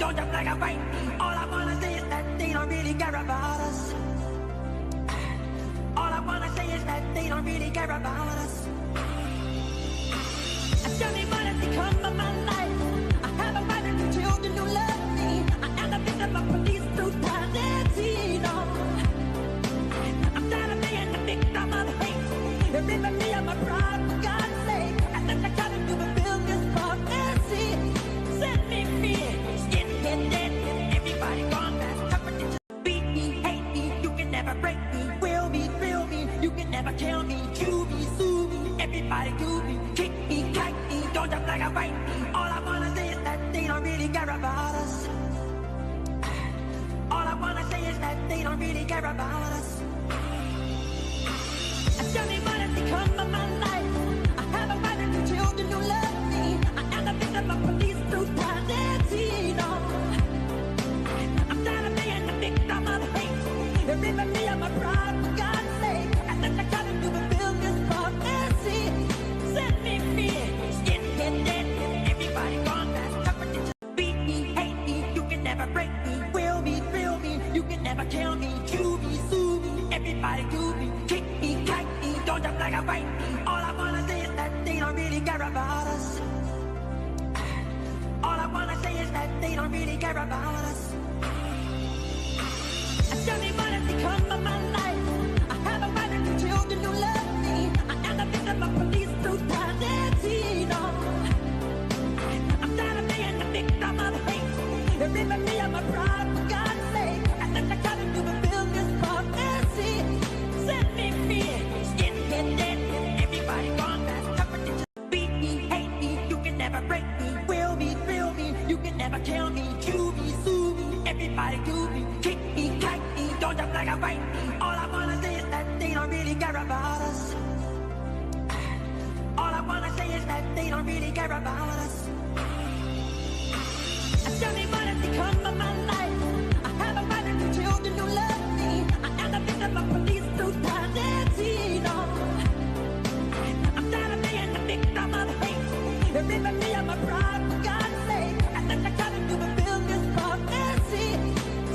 don't jump like a fight me. All I wanna say is that they don't really care about us. All I wanna say is that they don't really care about us. Tell me what has become of my life. I have a wife and two children who love me. I am the victim of police brutality. No. I'm tired of being the victim of hate. You're ripping me of my pride, for God's sake. I think I gotta do the business prophecy. Set me free, skinhead dead. Everybody gone back. Competition, beat me, hate me. You can never break me. Will me, thrill me. You can never kill me. Chew me, sue me. Everybody do me. Kick me, kite me. Don't jump like a fight me. All I wanna say is that they don't really care about us. All I wanna say is that they don't really care about us. Tell me what has become of my life. I have a wife and two children who love me. I am the victim of police brutality. No. I'm tired of being the victim of hate. You're ripping me of my pride, for God's sake. I think I gotta do the business prophecy. Set me free, skinhead dead. Everybody gone back. Competition, beat me, hate me. You can never break me. Will me, thrill me. You can never kill me. Chew me, sue me. Everybody do me. Kick me, kite me. Don't jump like a fight me. All I wanna say is that they don't really care about us. All I wanna say is that they don't really care about us. Tell me what has become of my life. I have a wife and two children who love me. I am the victim of police brutality. No. I'm tired of being the victim of hate. You're ripping me of my pride, for God's sake. I think I gotta do the business prophecy. Set me free, skinhead dead. Everybody gone back. Competition, beat me, hate me. You can never break me. Will me, thrill me. You can never kill me. Chew me, sue me. Everybody do me. Kick me, kite me. Don't jump like a fight me. All I wanna say is that they don't really care about us. All I wanna say is that they don't really care about us. Tell me what has become of my life. I have a wife and two children who love me. I am the victim of police brutality. No. I'm tired of being the victim of hate. You're ripping me of my pride, for God's sake. I think I gotta do the business prophecy.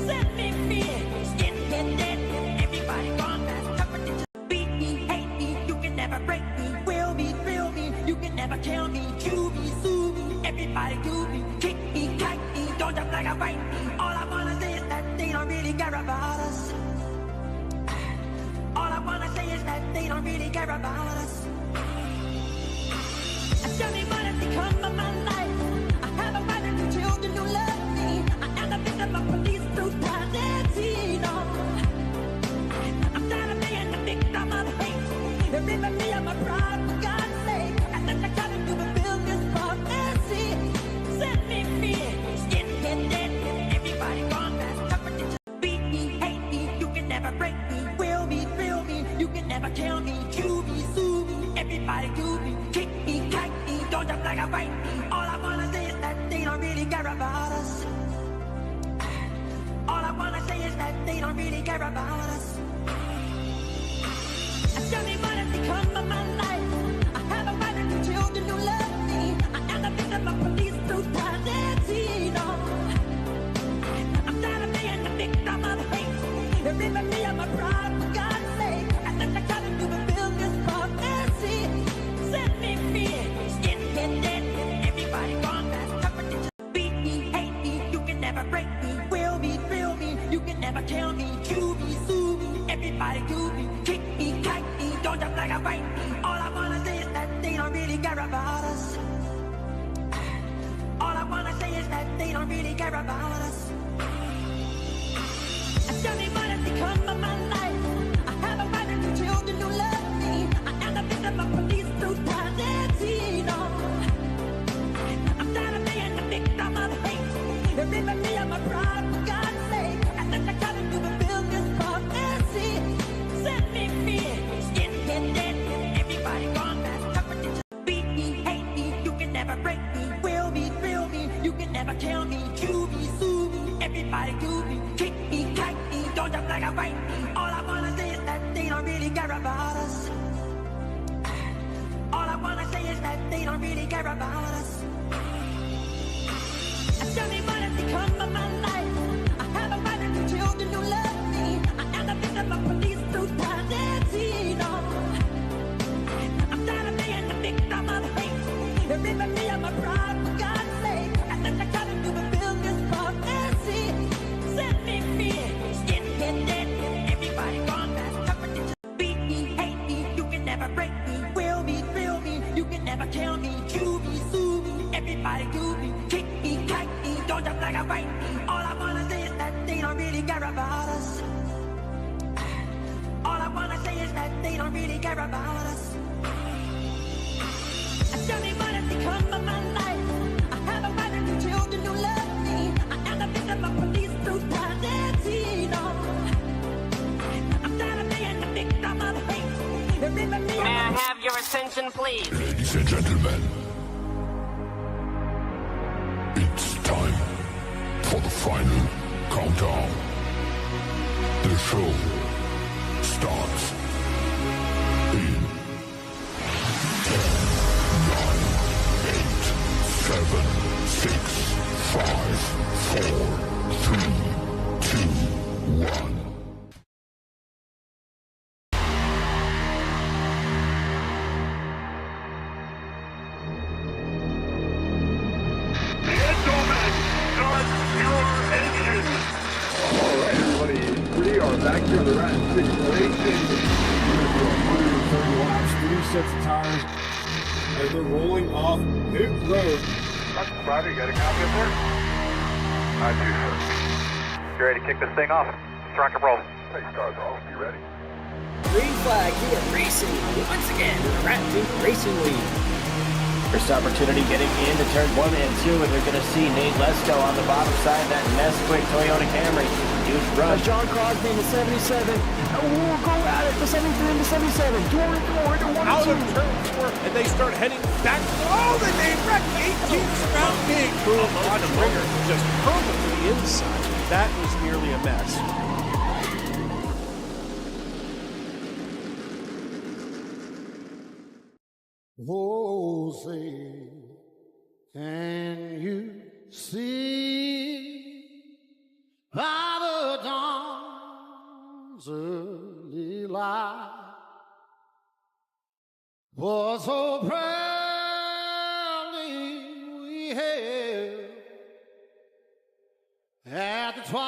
Set me free, skinhead dead. Everybody gone back. Competition, beat me, hate me. You can never break me. Will me, thrill me. You can never kill me. Chew me, sue me. Everybody do me. Kick me, kite me. Don't jump like a fight me. All I wanna say is that they don't really care about us. All I wanna say is that they don't really care about us. Tell me what has become of my life. I have a wife and two children who love me. I am the victim of police brutality. No. I'm tired of being the victim of hate. You're ripping me of my pride, for God's sake. I think I gotta do the business prophecy. Set me free, skinhead dead. Everybody gone back. Competition, beat me, hate me. You can never break me. Will me, thrill me. You can never kill me. Chew me, sue me. Everybody do me. Kick me, kite me. Don't jump like a fight me. All I wanna say is that they don't really care about us. All I wanna say is that they don't really care about us. Tell me what has become of my life. I have a wife and two children who love me. I am the victim of police brutality. No. I'm tired of being the victim of hate. You're ripping me of my pride, for God's sake. I think I gotta do the business prophecy. Set me free, skinhead dead. Everybody gone back. Competition, beat me, hate me. You can never break me. Will me, thrill me. You can never kill me. Chew me, sue me. Everybody do me. Kick me, kite me. Don't jump like a fight me. All I wanna say is that they don't really care about us. All I wanna say is that they don't really care about us. Tell me what has become of my life. I have a wife and two children who love me. I am the victim of police brutality. No. I'm tired of being the victim of hate. You're ripping me of my pride, for God's sake. I think I gotta do the business prophecy. Set me free, skinhead dead. Everybody gone back. Competition, beat me, hate me. You can never break me. Will me, thrill me. You can never kill me. Chew me, sue me. Everybody do me. Kick me, kite me. Don't jump like a fight me. All I wanna say is that they don't really care about us. All I wanna say is that they don't really care about us. Tell me what has become of bunch of black and white. All I wanna say is that they don't really care about us. All I wanna say is that they don't really care about us. Tell me what has become of my life. I have a wife and two children who love me. I am the victim of police brutality. No. I'm tired of being the victim of hate. May I have your attention, please? Ladies and gentlemen, it's time for the final countdown. The show starts in 10, 9, 8, 7, 6, 5, 4, 3, 2, 1. Back here on the Rat 6 racing. 130 laps, 3 sets of tires, and they're rolling off pit road. Roger, you got a copy up there? I do, sir. You ready to kick this thing off? Let's rock and roll. Hey, stars off. You ready? Green flag here racing once again in the Rat 2 Racing League. First opportunity getting into turn 1 and 2, and they're going to see Nate Lesko on the bottom side of that Nesquik Toyota Camry. Huge run. John Crosby in the 77. We'll go at it, the 73 and the 77. Door into 1 out and 2. of turn 4, and they start heading back. Oh, then they wreck 18th round big. Boom on the ringer, just perfectly inside. That was nearly a mess. Oh, say, can you see by the dawn's early light what so proudly we hailed at the twilight's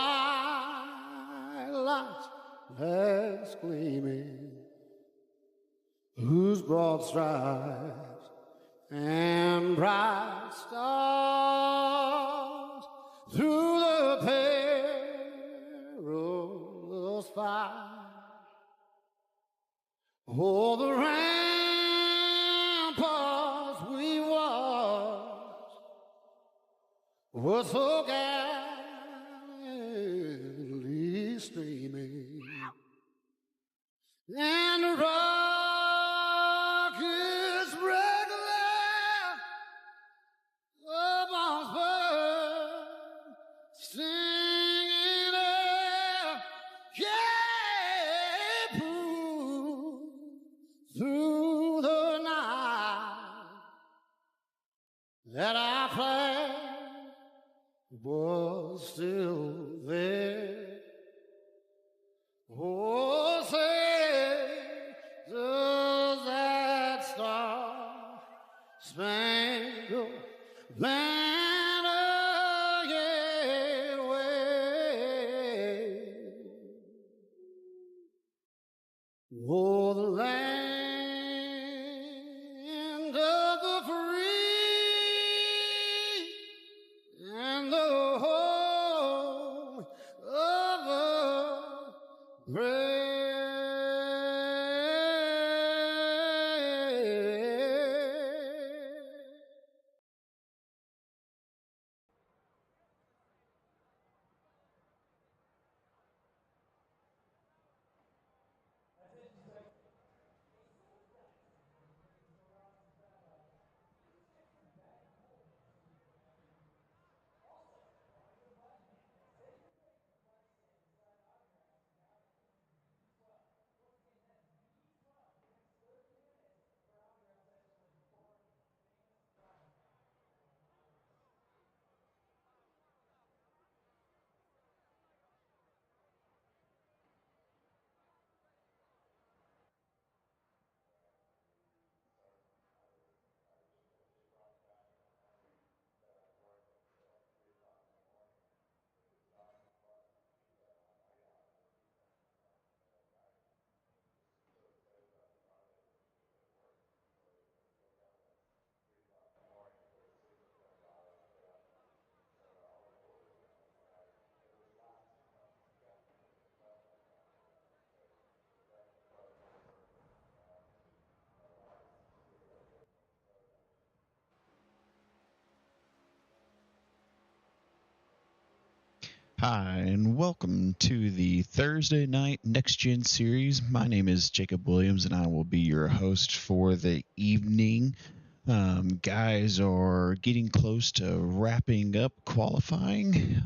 last gleaming, whose broad stripes and bright stars through the perilous fight. Oh, the ramparts we watched were so gallantly streaming, and the rockets regular upon spur, singing out, yeah, through the night that our flag was still there. Oh, say, does that star-spangled banner yet wave? Oh, the land of the free and the home of the brave. Hi, and welcome to the Thursday night Nextgen series. My name is Jacob Williams, and I will be your host for the evening. Guys are getting close to wrapping up qualifying.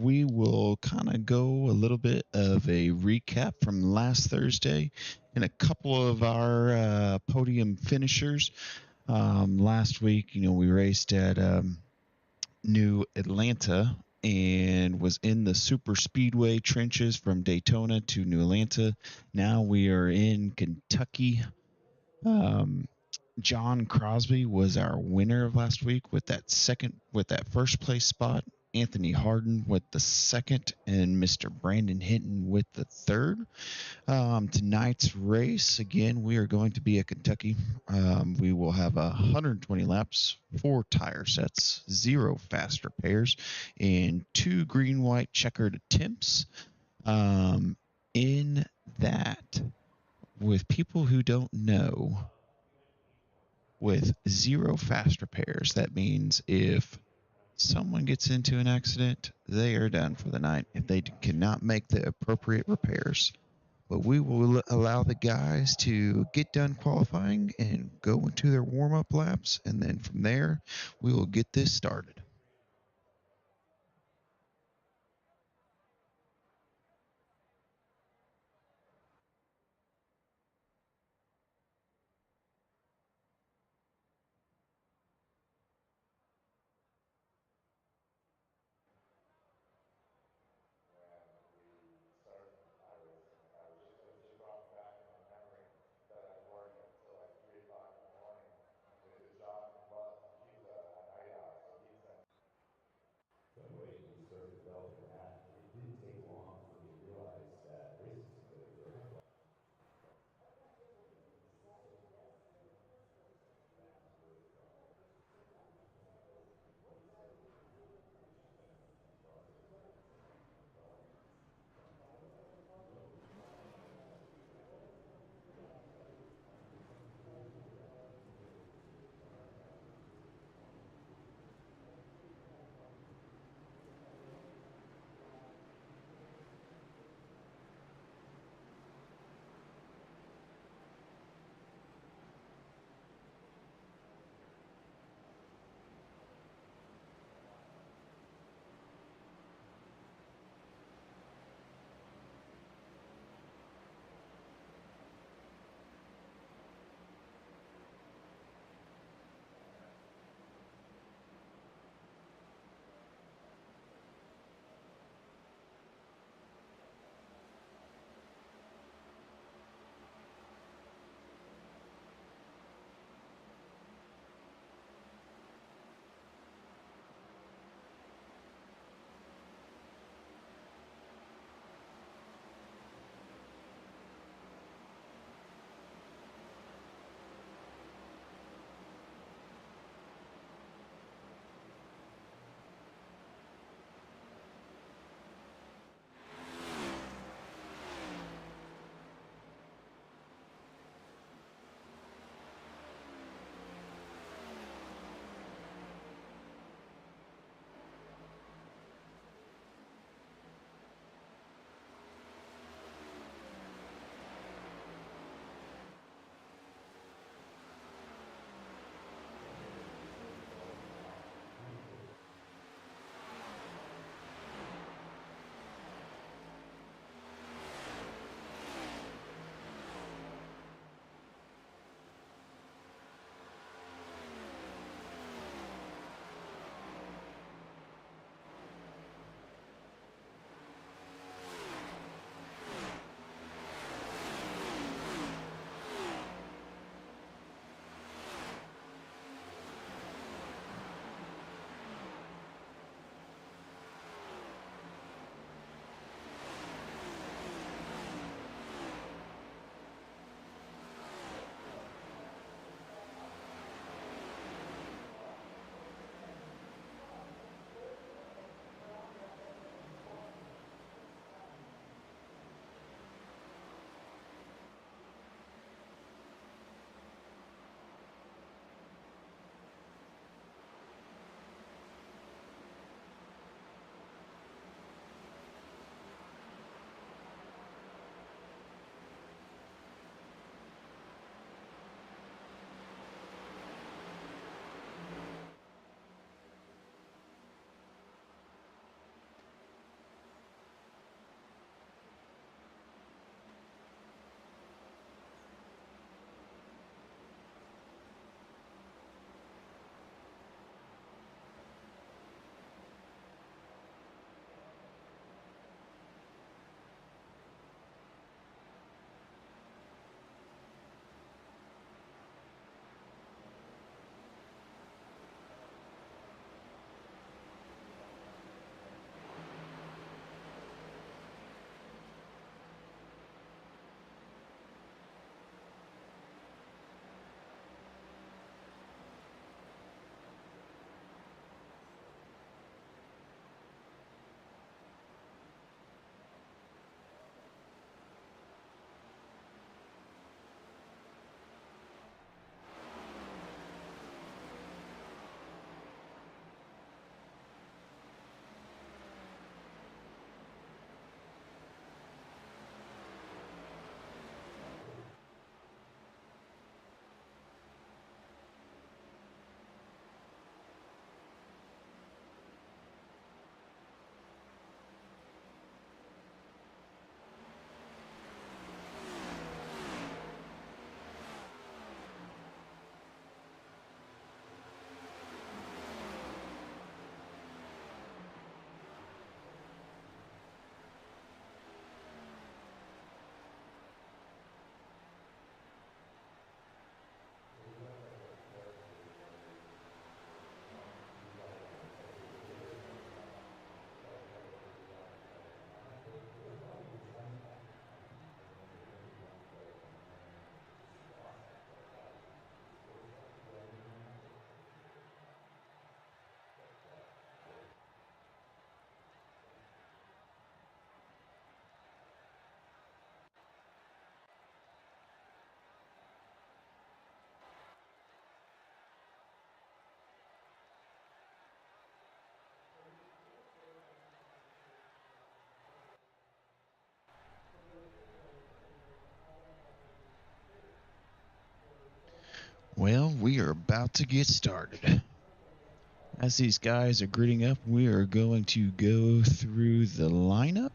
We will kind of go a little bit of a recap from last Thursday and a couple of our podium finishers. Last week, we raced at New Atlanta and was in the super speedway trenches from Daytona to New Atlanta. Now we are in Kentucky. Um, John Crosby was our winner of last week with that first place spot. Anthony Harden with the second, and Mr. Brandon Hinton with the third. Tonight's race, again, we are going to be at Kentucky. We will have 120 laps, 4 tire sets, 0 fast repairs, and 2 green-white checkered attempts. In that, with people who don't know, with 0 fast repairs, that means if someone gets into an accident, they are done for the night if they cannot make the appropriate repairs. But we will allow the guys to get done qualifying and go into their warm-up laps, and then from there, we will get this started. we are about to get started. As these guys are greeting up, we are going to go through the lineup.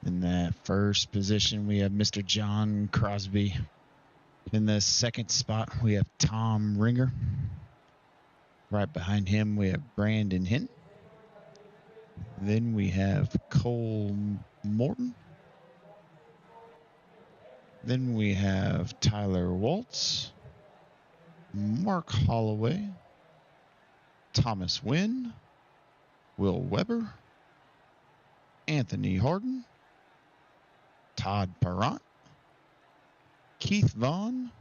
In that first position, we have Mr. John Crosby. In the second spot, we have Tom Ringer. Right behind him, we have Brandon Hinton. Then we have Cole Morton. Then we have Tyler Waltz, Mark Holloway, Thomas Wynn, Will Weber, Anthony Harden, Todd Perrott, Keith Vaughn,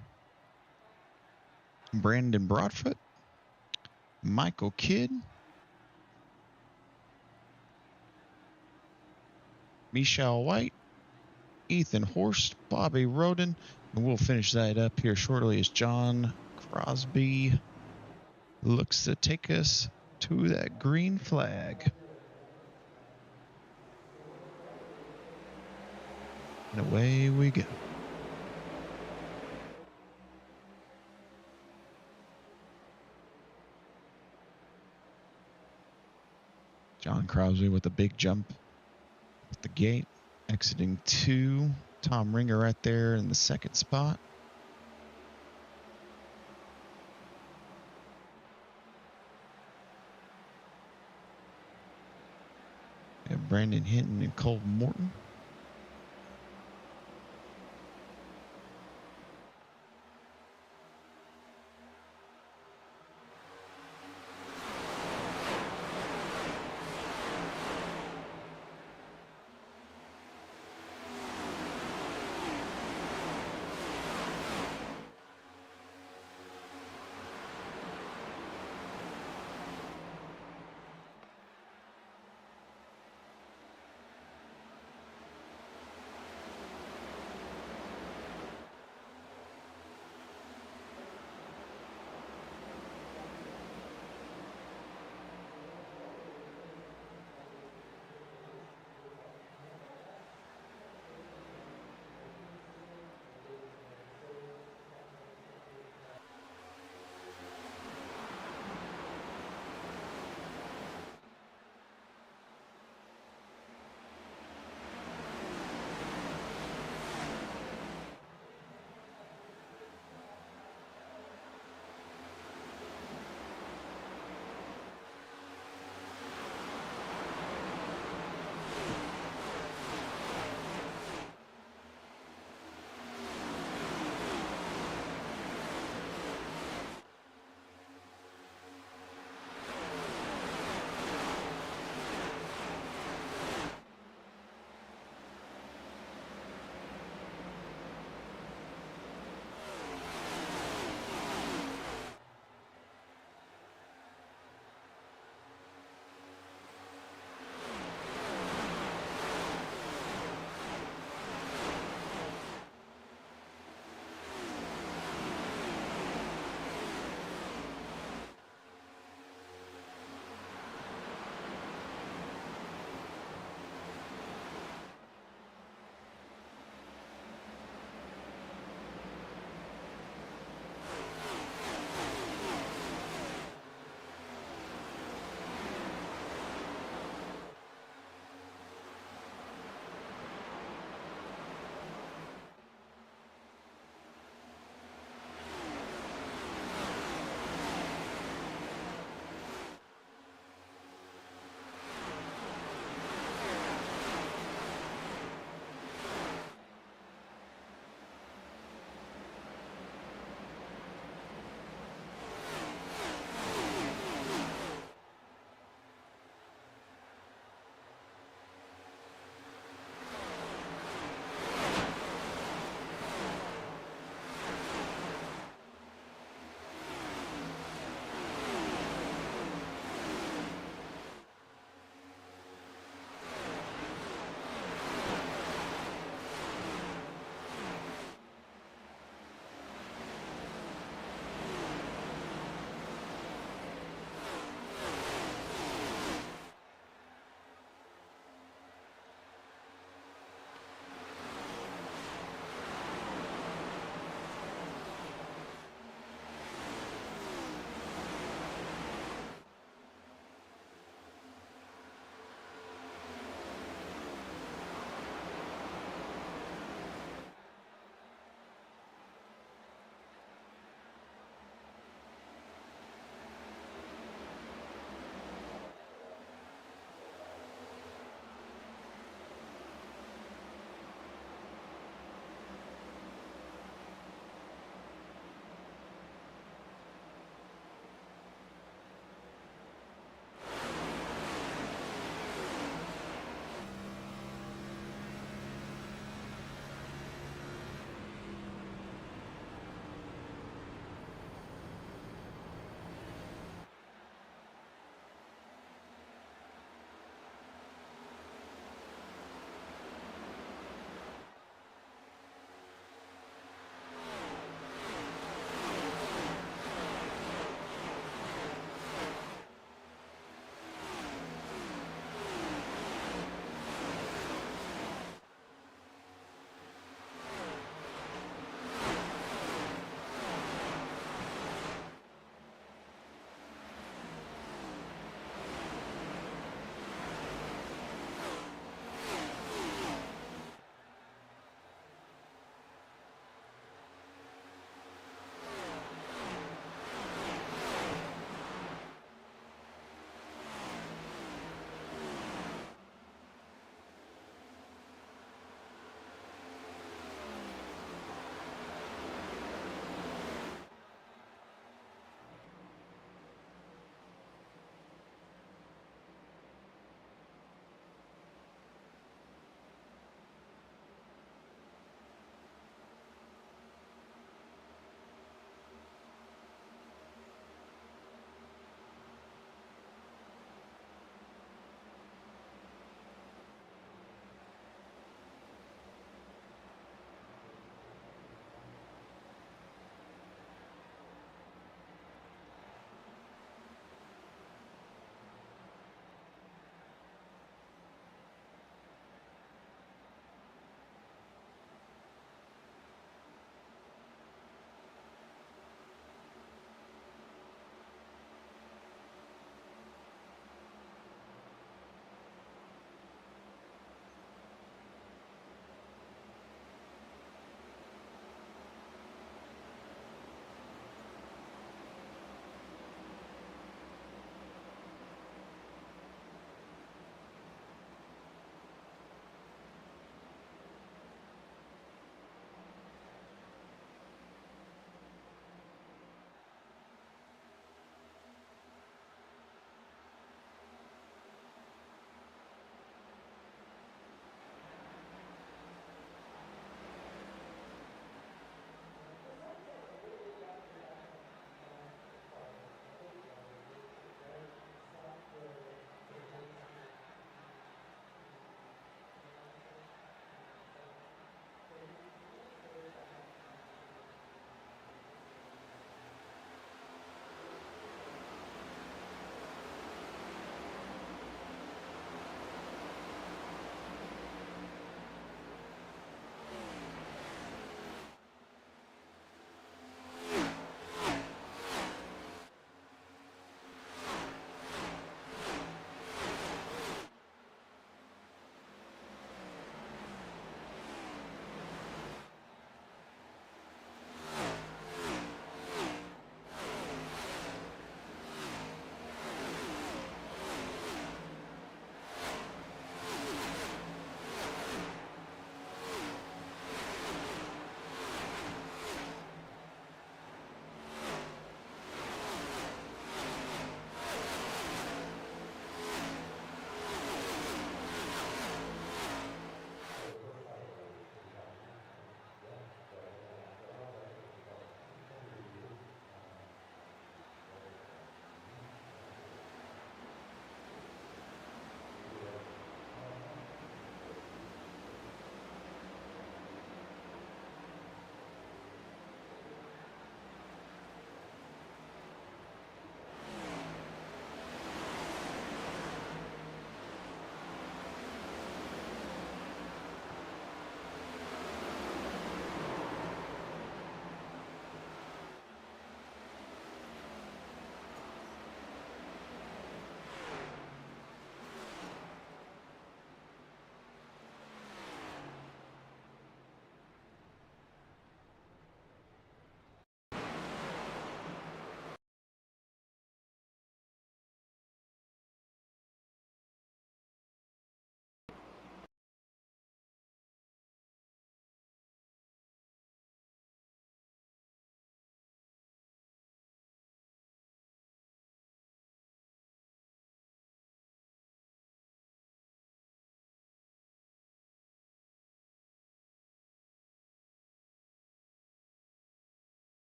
Brandon Broadfoot, Michael Kidd, Michelle White, Ethan Horst, Bobby Roden, and we'll finish that up here shortly as John Crosby looks to take us to that green flag. And away we go. John Crosby with a big jump at the gate, exiting 2. Tom Ringer right there in the second spot. We have Brandon Hinton and Cole Morton.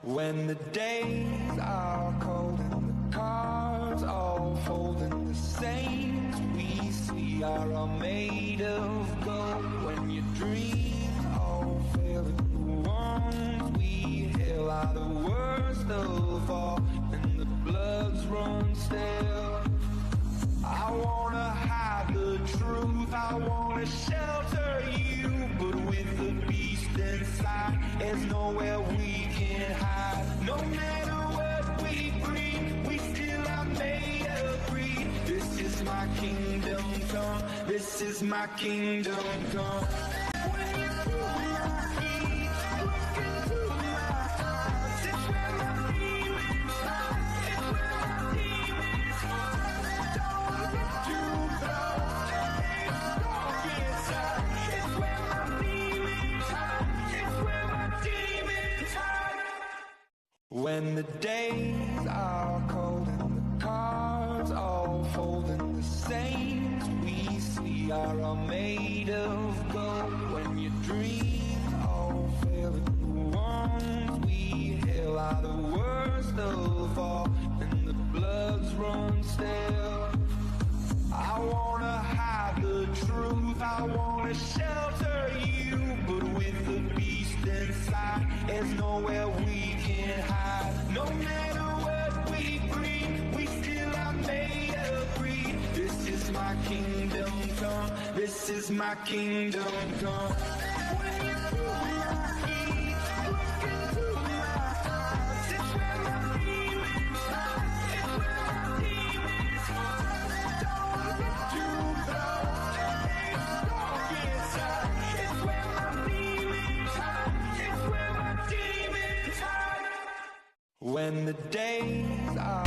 When the days are cold and the cards all fold and the saints we see are all made of gold. When your dreams all fail and the ones we hail are the worst of all and the bloods run stale. I wanna hide the truth, I wanna shelter you, but with the beast inside, there's nowhere we can hide. No matter what we breed, we still are made of greed. This is my kingdom come, this is my kingdom come. When you feel my heat, look into my eyes, it's where my demons hide, it's where my demons hide. Don't get too close, it's dark inside, it's where my demons hide, it's where my demons hide. When the days are cold and the cards all fold and the saints we see are all made of gold. When your dreams all fail and the ones we hail are the worst of all and the bloods run stale. I wanna hide the truth, I wanna shelter you, but with the beast inside, there's nowhere we can hide. No matter what we breed, we still are made of greed. This is my kingdom come, this is my kingdom come. When you feel my heat, look into my eyes, it's where my demons hide, it's where my demons hide. Don't get too close, it's dark inside, it's where my demons hide, it's where my demons hide. When the days are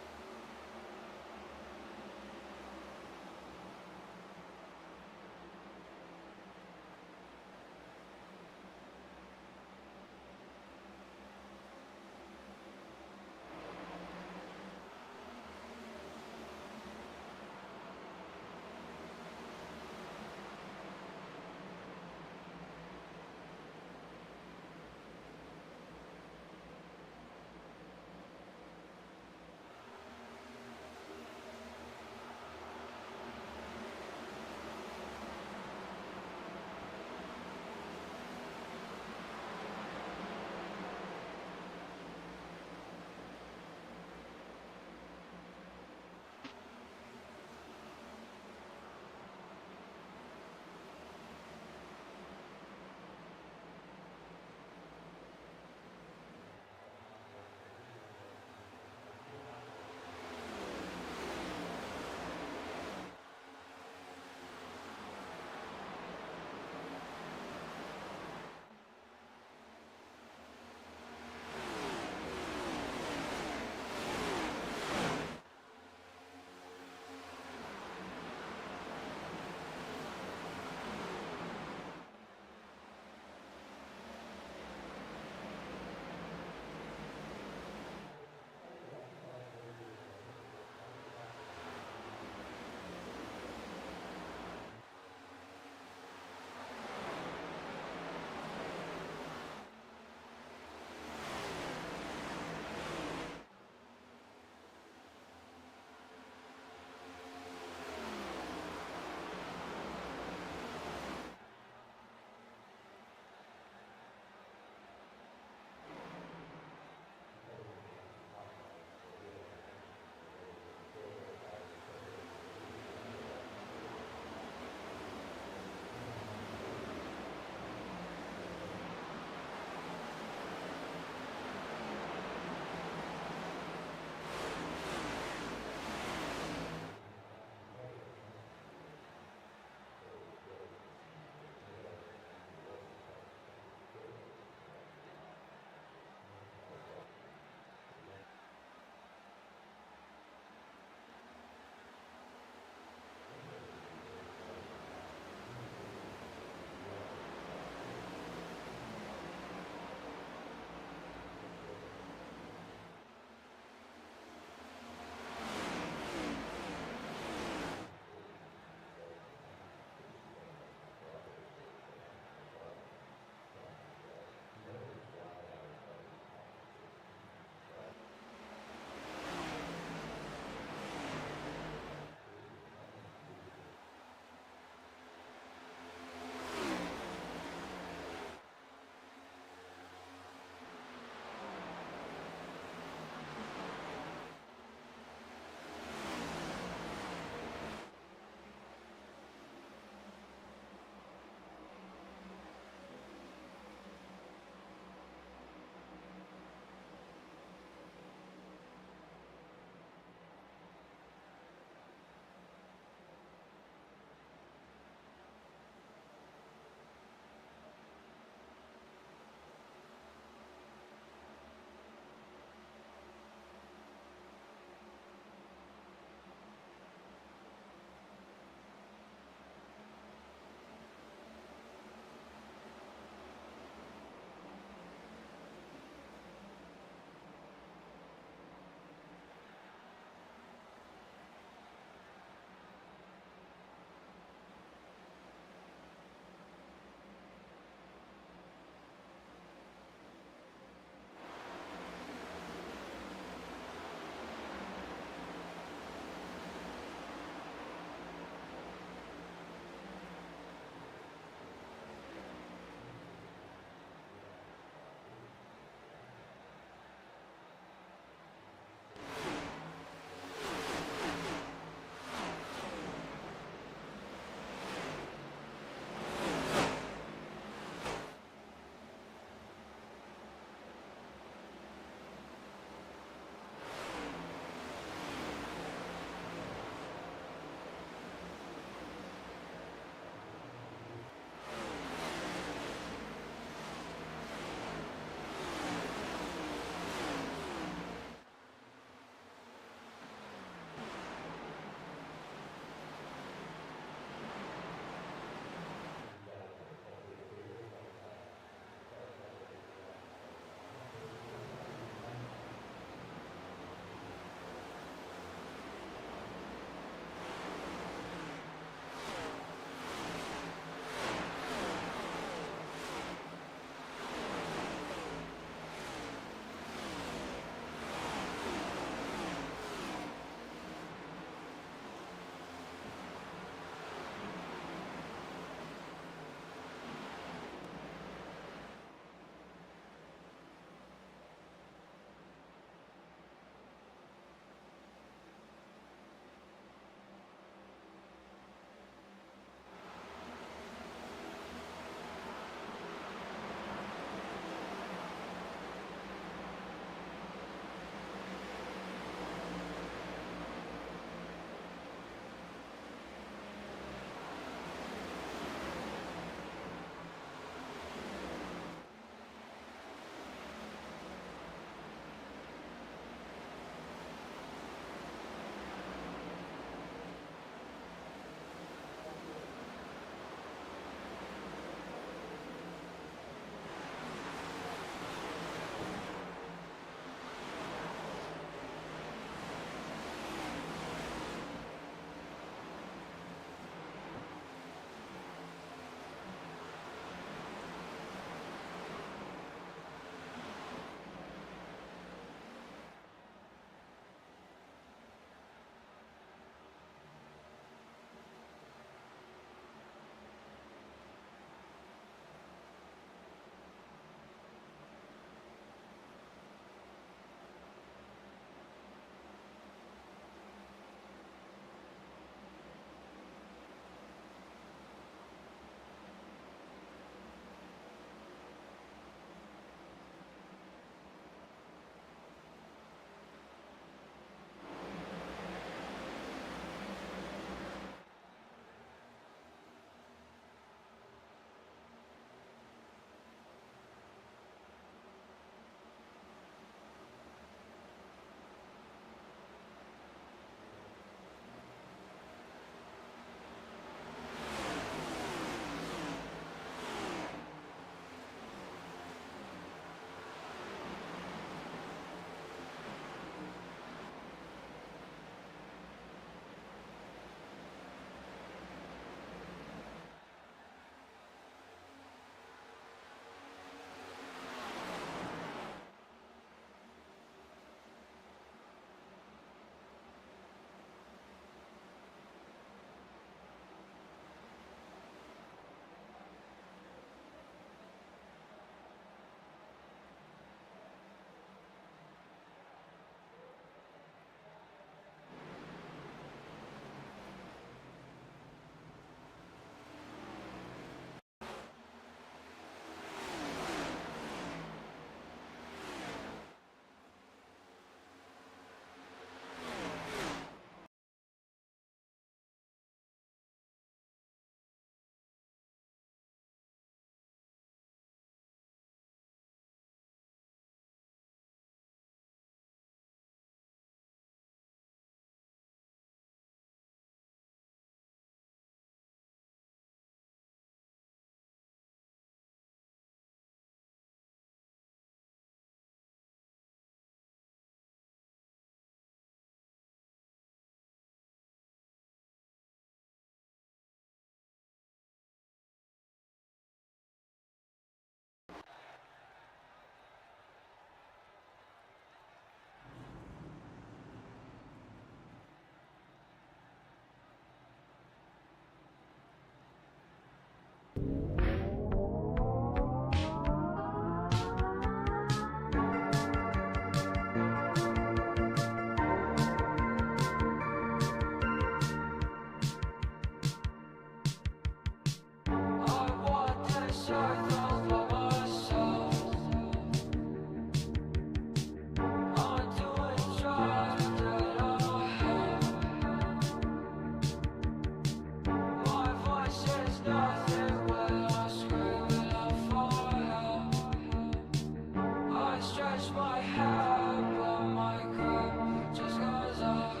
stretch my hand, but my crap just goes up.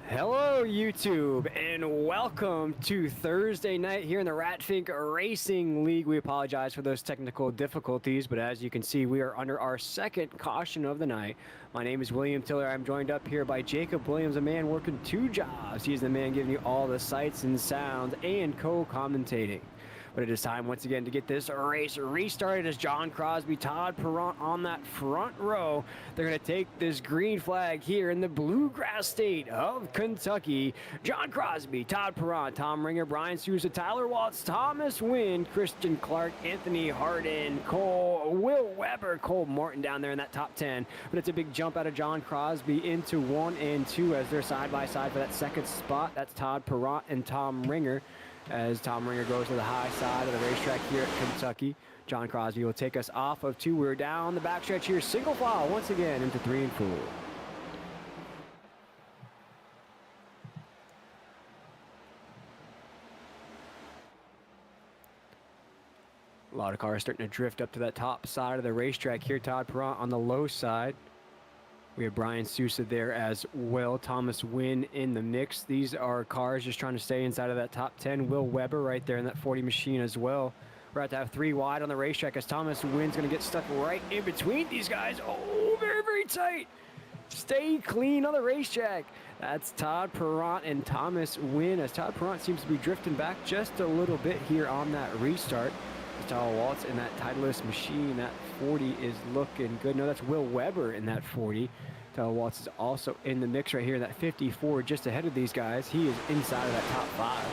Hello, YouTube, and welcome to Thursday night here in the Ratfink Racing League. We apologize for those technical difficulties, but as you can see, we are under our second caution of the night. My name is William Tiller. I'm joined up here by Jacob Williams, a man working 2 jobs. He's the man giving you all the sights and sounds and co-commentating. But it is time once again to get this race restarted as John Crosby, Todd Perront on that front row. They're going to take this green flag here in the bluegrass state of Kentucky. John Crosby, Todd Perront, Tom Ringer, Brian Sousa, Tyler Watts, Thomas Wynn, Christian Clark, Anthony Harden, Will Weber, Cole Morton down there in that top 10. But it's a big jump out of John Crosby into 1 and 2 as they're side by side for that second spot. That's Todd Perront and Tom Ringer. As Tom Ringer goes to the high side of the racetrack here at Kentucky. John Crosby will take us off of 2. We're down the backstretch here, single file once again into 3 and 4. A lot of cars starting to drift up to that top side of the racetrack here. Todd Perront on the low side. We have Brian Sousa there as well. Thomas Wynn in the mix. These are cars just trying to stay inside of that top 10. Will Weber right there in that 40 machine as well. We're about to have 3 wide on the racetrack as Thomas Wynn's going to get stuck right in between these guys. Oh, very, very tight. Stay clean on the racetrack. That's Todd Perront and Thomas Wynn as Todd Perront seems to be drifting back just a little bit here on that restart. Tyler Waltz in that Titleist machine. That 40 is looking good. No, that's Will Weber in that 40. Tyler Waltz is also in the mix right here in that 54 just ahead of these guys. He is inside of that top 5.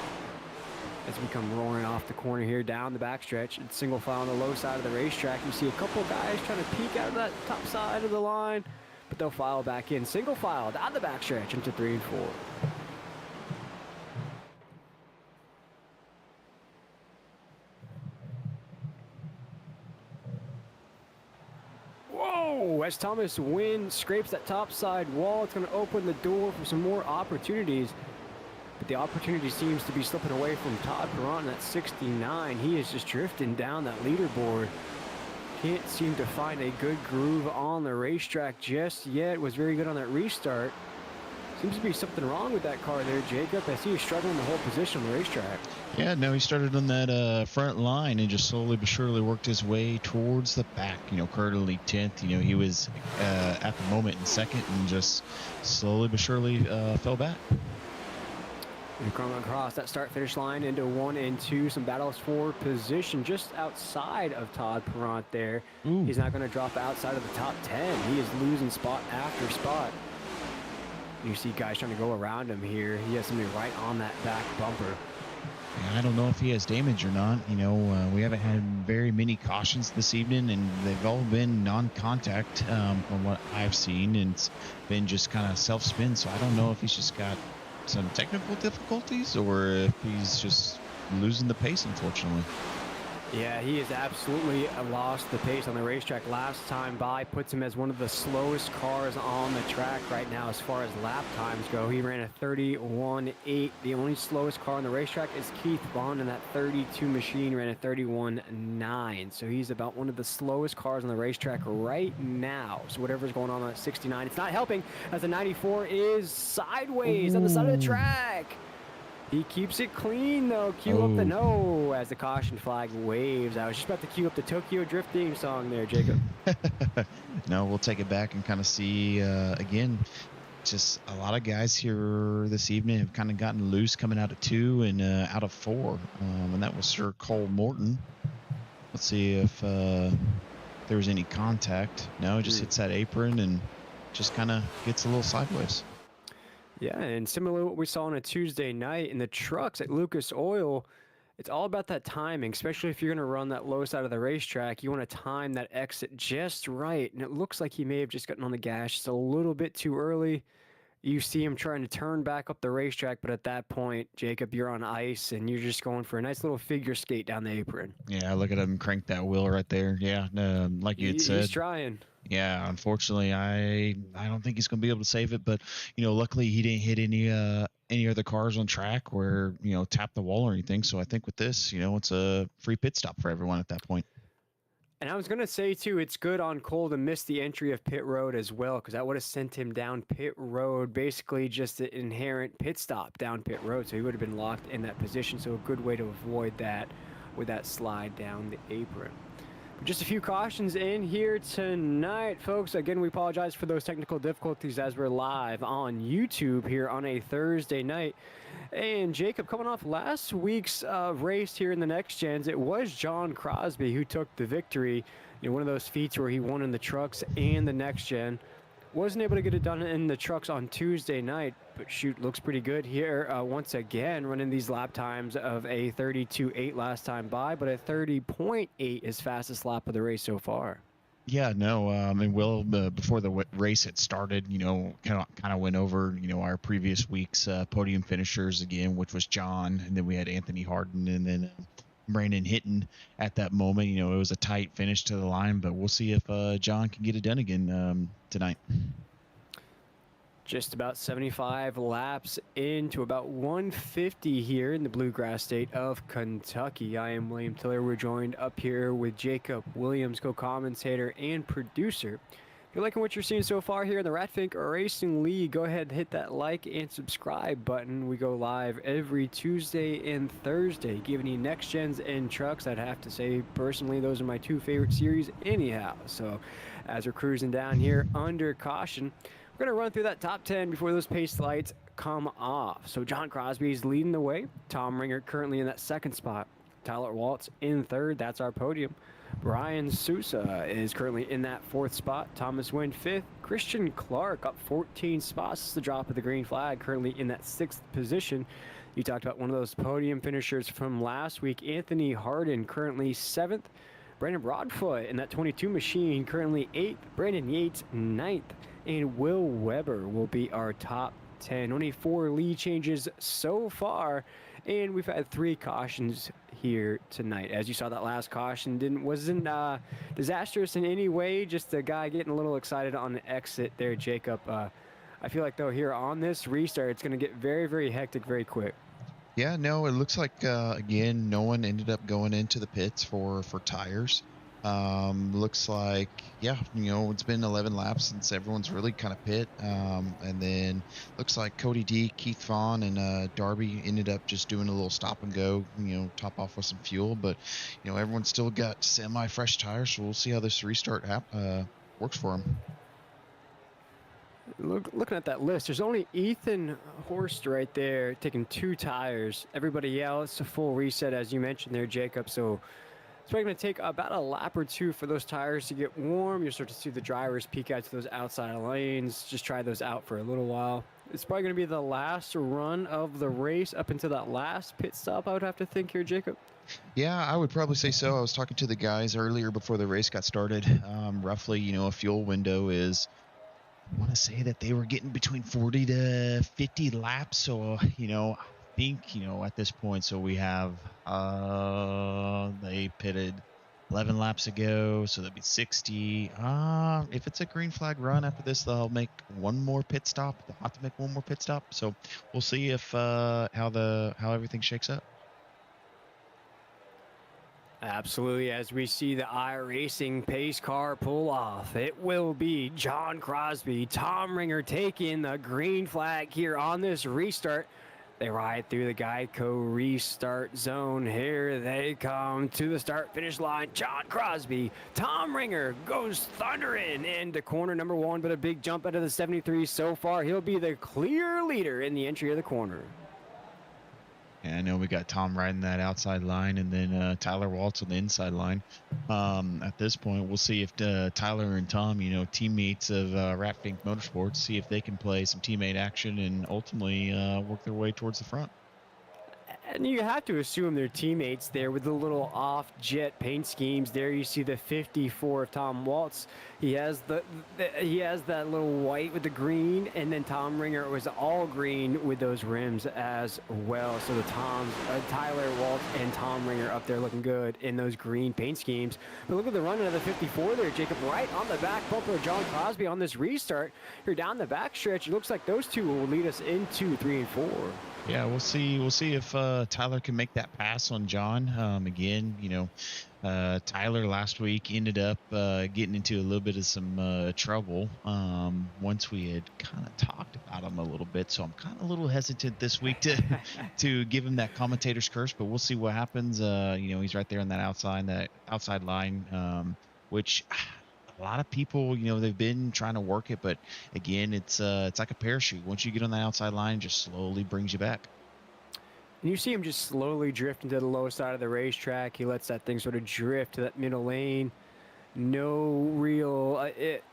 As we come roaring off the corner here down the backstretch. It's single file on the low side of the racetrack. You see a couple guys trying to peek out of that top side of the line, but they'll file back in. Single file down the backstretch into 3 and 4. Whoa! As Thomas Wynn scrapes that top side wall, it's going to open the door for some more opportunities. But the opportunity seems to be slipping away from Todd Perront at 69. He is just drifting down that leaderboard. Can't seem to find a good groove on the racetrack just yet. Was very good on that restart. Seems to be something wrong with that car there, Jacob. I see he's struggling to hold position on the racetrack. Yeah, no, he started on that front line and just slowly but surely worked his way towards the back. Currently 10th. He was at the moment in 2nd and just slowly but surely fell back. We're coming across that start-finish line into 1 and 2. Some battles for position just outside of Todd Perront there. Ooh. He's not going to drop outside of the top 10. He is losing spot after spot. You see guys trying to go around him here. He has somebody right on that back bumper. Yeah, I don't know if he has damage or not. We haven't had very many cautions this evening, and they've all been non-contact from what I've seen, and it's been just kind of self-spin. So I don't know if he's just got some technical difficulties or if he's just losing the pace, unfortunately. Yeah, he has absolutely lost the pace on the racetrack. Last time by puts him as one of the slowest cars on the track right now as far as lap times go. He ran a 31.8. The only slowest car on the racetrack is Keith Vaughn in that 32 machine, ran a 31.9. So he's about one of the slowest cars on the racetrack right now. So whatever's going on at 69, it's not helping as the 94 is sideways on the side of the track. He keeps it clean, though. Cue up the no as the caution flag waves. I was just about to cue up the Tokyo Drift theme song there, Jacob. No, we'll take it back and kind of see, again, just a lot of guys here this evening have kind of gotten loose coming out of 2 and out of 4. And that was Sir Cole Morton. Let's see if there was any contact. No, it just hits that apron and just kind of gets a little sideways. Yeah, and similar to what we saw on a Tuesday night in the trucks at Lucas Oil, it's all about that timing, especially if you're going to run that low side of the racetrack. You want to time that exit just right, and it looks like he may have just gotten on the gas just a little bit too early. You see him trying to turn back up the racetrack, but at that point, Jacob, you're on ice, and you're just going for a nice little figure skate down the apron. Yeah, look at him crank that wheel right there. Yeah, like you had said. He's trying. Yeah, unfortunately, I don't think he's going to be able to save it. But luckily he didn't hit any other cars on track or tap the wall or anything. So I think with this, it's a free pit stop for everyone at that point. And I was going to say, too, it's good on Cole to miss the entry of pit road as well, because that would have sent him down pit road, basically just an inherent pit stop down pit road. So he would have been locked in that position. So a good way to avoid that with that slide down the apron. But just a few cautions in here tonight, folks. Again, we apologize for those technical difficulties as we're live on YouTube here on a Thursday night. And Jacob, coming off last week's race here in the Next Gens, it was John Crosby who took the victory. You know, one of those feats where he won in the trucks and the Next Gen. Wasn't able to get it done in the trucks on Tuesday night, but shoot, looks pretty good here once again, running these lap times of a 32.8 last time by, but a 30.8 is fastest lap of the race so far. Yeah, no, and Will, before the race had started, you know, kind of went over, you know, our previous week's podium finishers again, which was John, and then we had Anthony Harden, and then Brandon Hitton at that moment. You know, it was a tight finish to the line, but we'll see if John can get it done again tonight. Just about 75 laps into about 150 here in the Bluegrass state of Kentucky. I am William Tiller. We're joined up here with Jacob Williams, co-commentator and producer. If you're liking what you're seeing so far here in the Ratfink Racing League, go ahead and hit that like and subscribe button. We go live every Tuesday and Thursday, giving you Next Gens and trucks. I'd have to say, personally, those are my two favorite series anyhow. So as we're cruising down here under caution, we're going to run through that top 10 before those pace lights come off. So John Crosby is leading the way. Tom Ringer currently in that second spot. Tyler Waltz in third. That's our podium. Brian Sousa is currently in that fourth spot. Thomas Wynn fifth. Christian Clark up 14 spots. This is the drop of the green flag, currently in that sixth position. You talked about one of those podium finishers from last week. Anthony Harden currently seventh. Brandon Broadfoot in that 22 machine currently eighth. Brandon Yates ninth. And Will Weber will be our top 10. Only 4 lead changes so far, and we've had 3 cautions here tonight. As you saw, that last caution wasn't disastrous in any way, just a guy getting a little excited on the exit there, Jacob. I feel like, though, here on this restart, it's going to get very, very hectic very quick. Yeah, no, it looks like, again, no one ended up going into the pits for tires. Looks like, yeah, you know, it's been 11 laps since everyone's really kind of pit. And then looks like Cody D, Keith Vaughn, and Darby ended up just doing a little stop and go, you know, top off with some fuel. But, you know, everyone's still got semi-fresh tires, so we'll see how this restart works for them. Looking at that list, there's only Ethan Horst right there taking 2 tires. Everybody else, a full reset, as you mentioned there, Jacob. So it's probably going to take about a lap or 2 for those tires to get warm. You'll start to see the drivers peek out to those outside lanes. Just try those out for a little while. It's probably going to be the last run of the race up into that last pit stop, I would have to think here, Jacob. Yeah, I would probably say so. I was talking to the guys earlier before the race got started. Roughly, you know, a fuel window is, I want to say that they were getting between 40 to 50 laps. So, you know, I think, you know, at this point, so we have, they pitted 11 laps ago, so that'd be 60. If it's a green flag run after this, they'll make one more pit stop. They'll have to make one more pit stop. So we'll see if, how everything shakes up. Absolutely, as we see the iRacing pace car pull off, it will be John Crosby, Tom Ringer taking the green flag here on this restart. They ride through the Geico restart zone. Here they come to the start-finish line. John Crosby, Tom Ringer goes thundering into corner number 1, but a big jump out of the 73 so far. He'll be the clear leader in the entry of the corner. And I know we got Tom riding that outside line, and then Tyler Waltz on the inside line. At this point, we'll see if Tyler and Tom, you know, teammates of Ratfink Motorsports, see if they can play some teammate action and ultimately work their way towards the front. And you have to assume they're teammates there with the little off-jet paint schemes. There you see the 54 of Tom Waltz. He has that little white with the green, and then Tom Ringer was all green with those rims as well. So the Tyler Waltz and Tom Ringer up there looking good in those green paint schemes. But look at the run of the 54 there, Jacob, right on the back bumper of John Crosby on this restart. Here down the back stretch, it looks like those two will lead us into 3 and 4. Yeah, we'll see. We'll see if Tyler can make that pass on John. Again, you know, Tyler last week ended up getting into a little bit of some trouble once we had kind of talked about him a little bit. So I'm kind of a little hesitant this week to give him that commentator's curse, but we'll see what happens. He's right there on that outside line, which a lot of people, they've been trying to work it, but again, it's like a parachute. Once you get on the outside line, it just slowly brings you back. And you see him just slowly drift into the low side of the racetrack. He lets that thing sort of drift to that middle lane. No real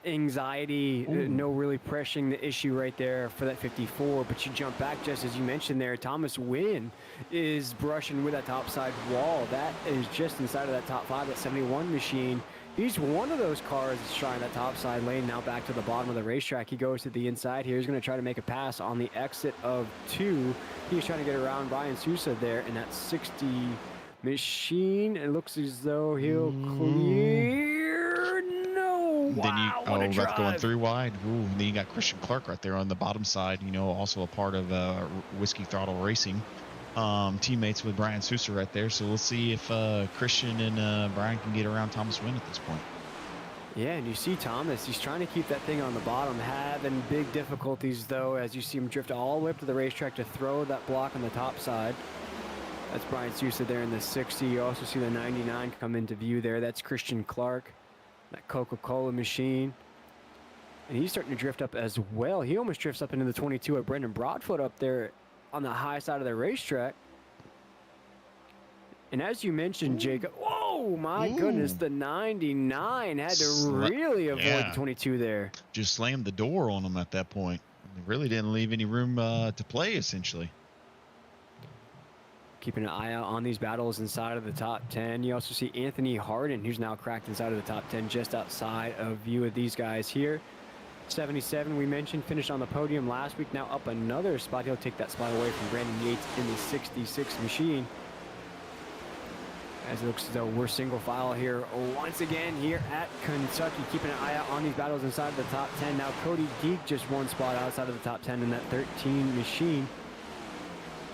anxiety, no really pressing the issue right there for that 54. But you jump back, just as you mentioned there, Thomas Wynn is brushing with that top side wall. That is just inside of that top 5, that 71 machine. He's one of those cars that's trying that top side lane now back to the bottom of the racetrack. He goes to the inside here. He's going to try to make a pass on the exit of 2. He's trying to get around Brian Sousa there in that 60 machine. It looks as though he'll clear. No. Wow, what a that's drive. going 3 wide. Ooh, and then you got Christian Clark right there on the bottom side, also a part of Whiskey Throttle Racing. Teammates with Brian Sousa right there. So we'll see if Christian and Brian can get around Thomas Wynn at this point. Yeah, and you see Thomas, he's trying to keep that thing on the bottom, having big difficulties, though, as you see him drift all the way up to the racetrack to throw that block on the top side. That's Brian Sousa there in the 60. You also see the 99 come into view there. That's Christian Clark, that Coca-Cola machine. And he's starting to drift up as well. He almost drifts up into the 22 at Brendan Broadfoot up there on the high side of the racetrack. And as you mentioned, Jacob, whoa, my goodness, the 99 had to really avoid the 22 there. Just slammed the door on him at that point. They really didn't leave any room to play, essentially. Keeping an eye out on these battles inside of the top 10. You also see Anthony Harden, who's now cracked inside of the top 10, just outside of view of these guys here. 77, we mentioned, finished on the podium last week. Now up another spot. He'll take that spot away from Brandon Yates in the 66 machine. As it looks as though we're single file here once again here at Kentucky. Keeping an eye out on these battles inside of the top 10. Now Cody Geek just 1 spot outside of the top 10 in that 13 machine.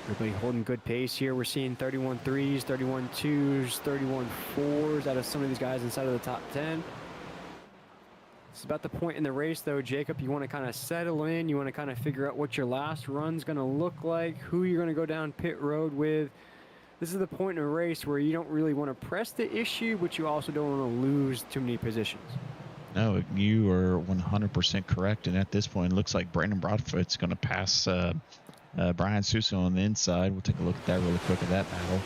Everybody holding good pace here. We're seeing 31 3s, 31 2s, 31 4s out of some of these guys inside of the top 10. It's about the point in the race, though, Jacob. You want to kind of settle in. You want to kind of figure out what your last run's going to look like, who you're going to go down pit road with. This is the point in a race where you don't really want to press the issue, but you also don't want to lose too many positions. No, you are 100% correct. And at this point, it looks like Brandon Broadfoot's going to pass Brian Sousa on the inside. We'll take a look at that really quick at that battle.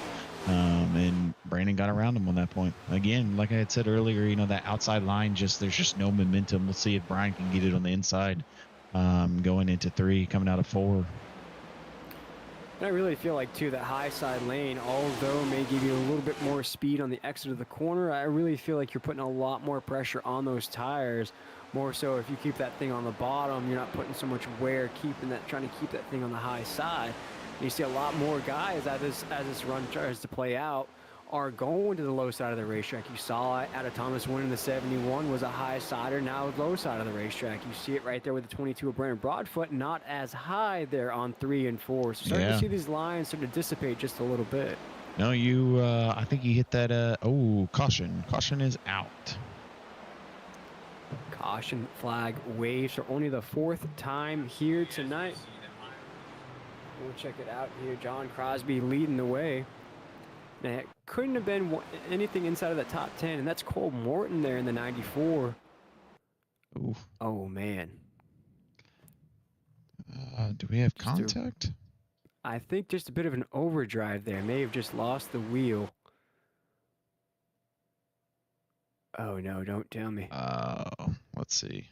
And Brandon got around him on that point. Again, like I had said earlier, that outside line, there's just no momentum. We'll see if Brian can get it on the inside going into 3, coming out of 4. And I really feel like, too, that high side lane, although may give you a little bit more speed on the exit of the corner, I really feel like you're putting a lot more pressure on those tires. More so if you keep that thing on the bottom, you're not putting so much wear, trying to keep that thing on the high side. And you see a lot more guys as this run tries to play out are going to the low side of the racetrack. You saw it out of Thomas Wynn in the 71 was a high sider, now low side of the racetrack. You see it right there with the 22 of Brandon Broadfoot, not as high there on 3 and 4. So starting to see these lines start to dissipate just a little bit. No, I think you hit that, caution. Caution is out. Caution flag waves for only the 4th time here tonight. We'll check it out here. John Crosby leading the way. Now, it couldn't have been anything inside of the top 10, and that's Cole Morton there in the 94. Ooh. Oh, man. Do we have contact? I think just a bit of an overdrive there. May have just lost the wheel. Oh, no, don't tell me. Let's see.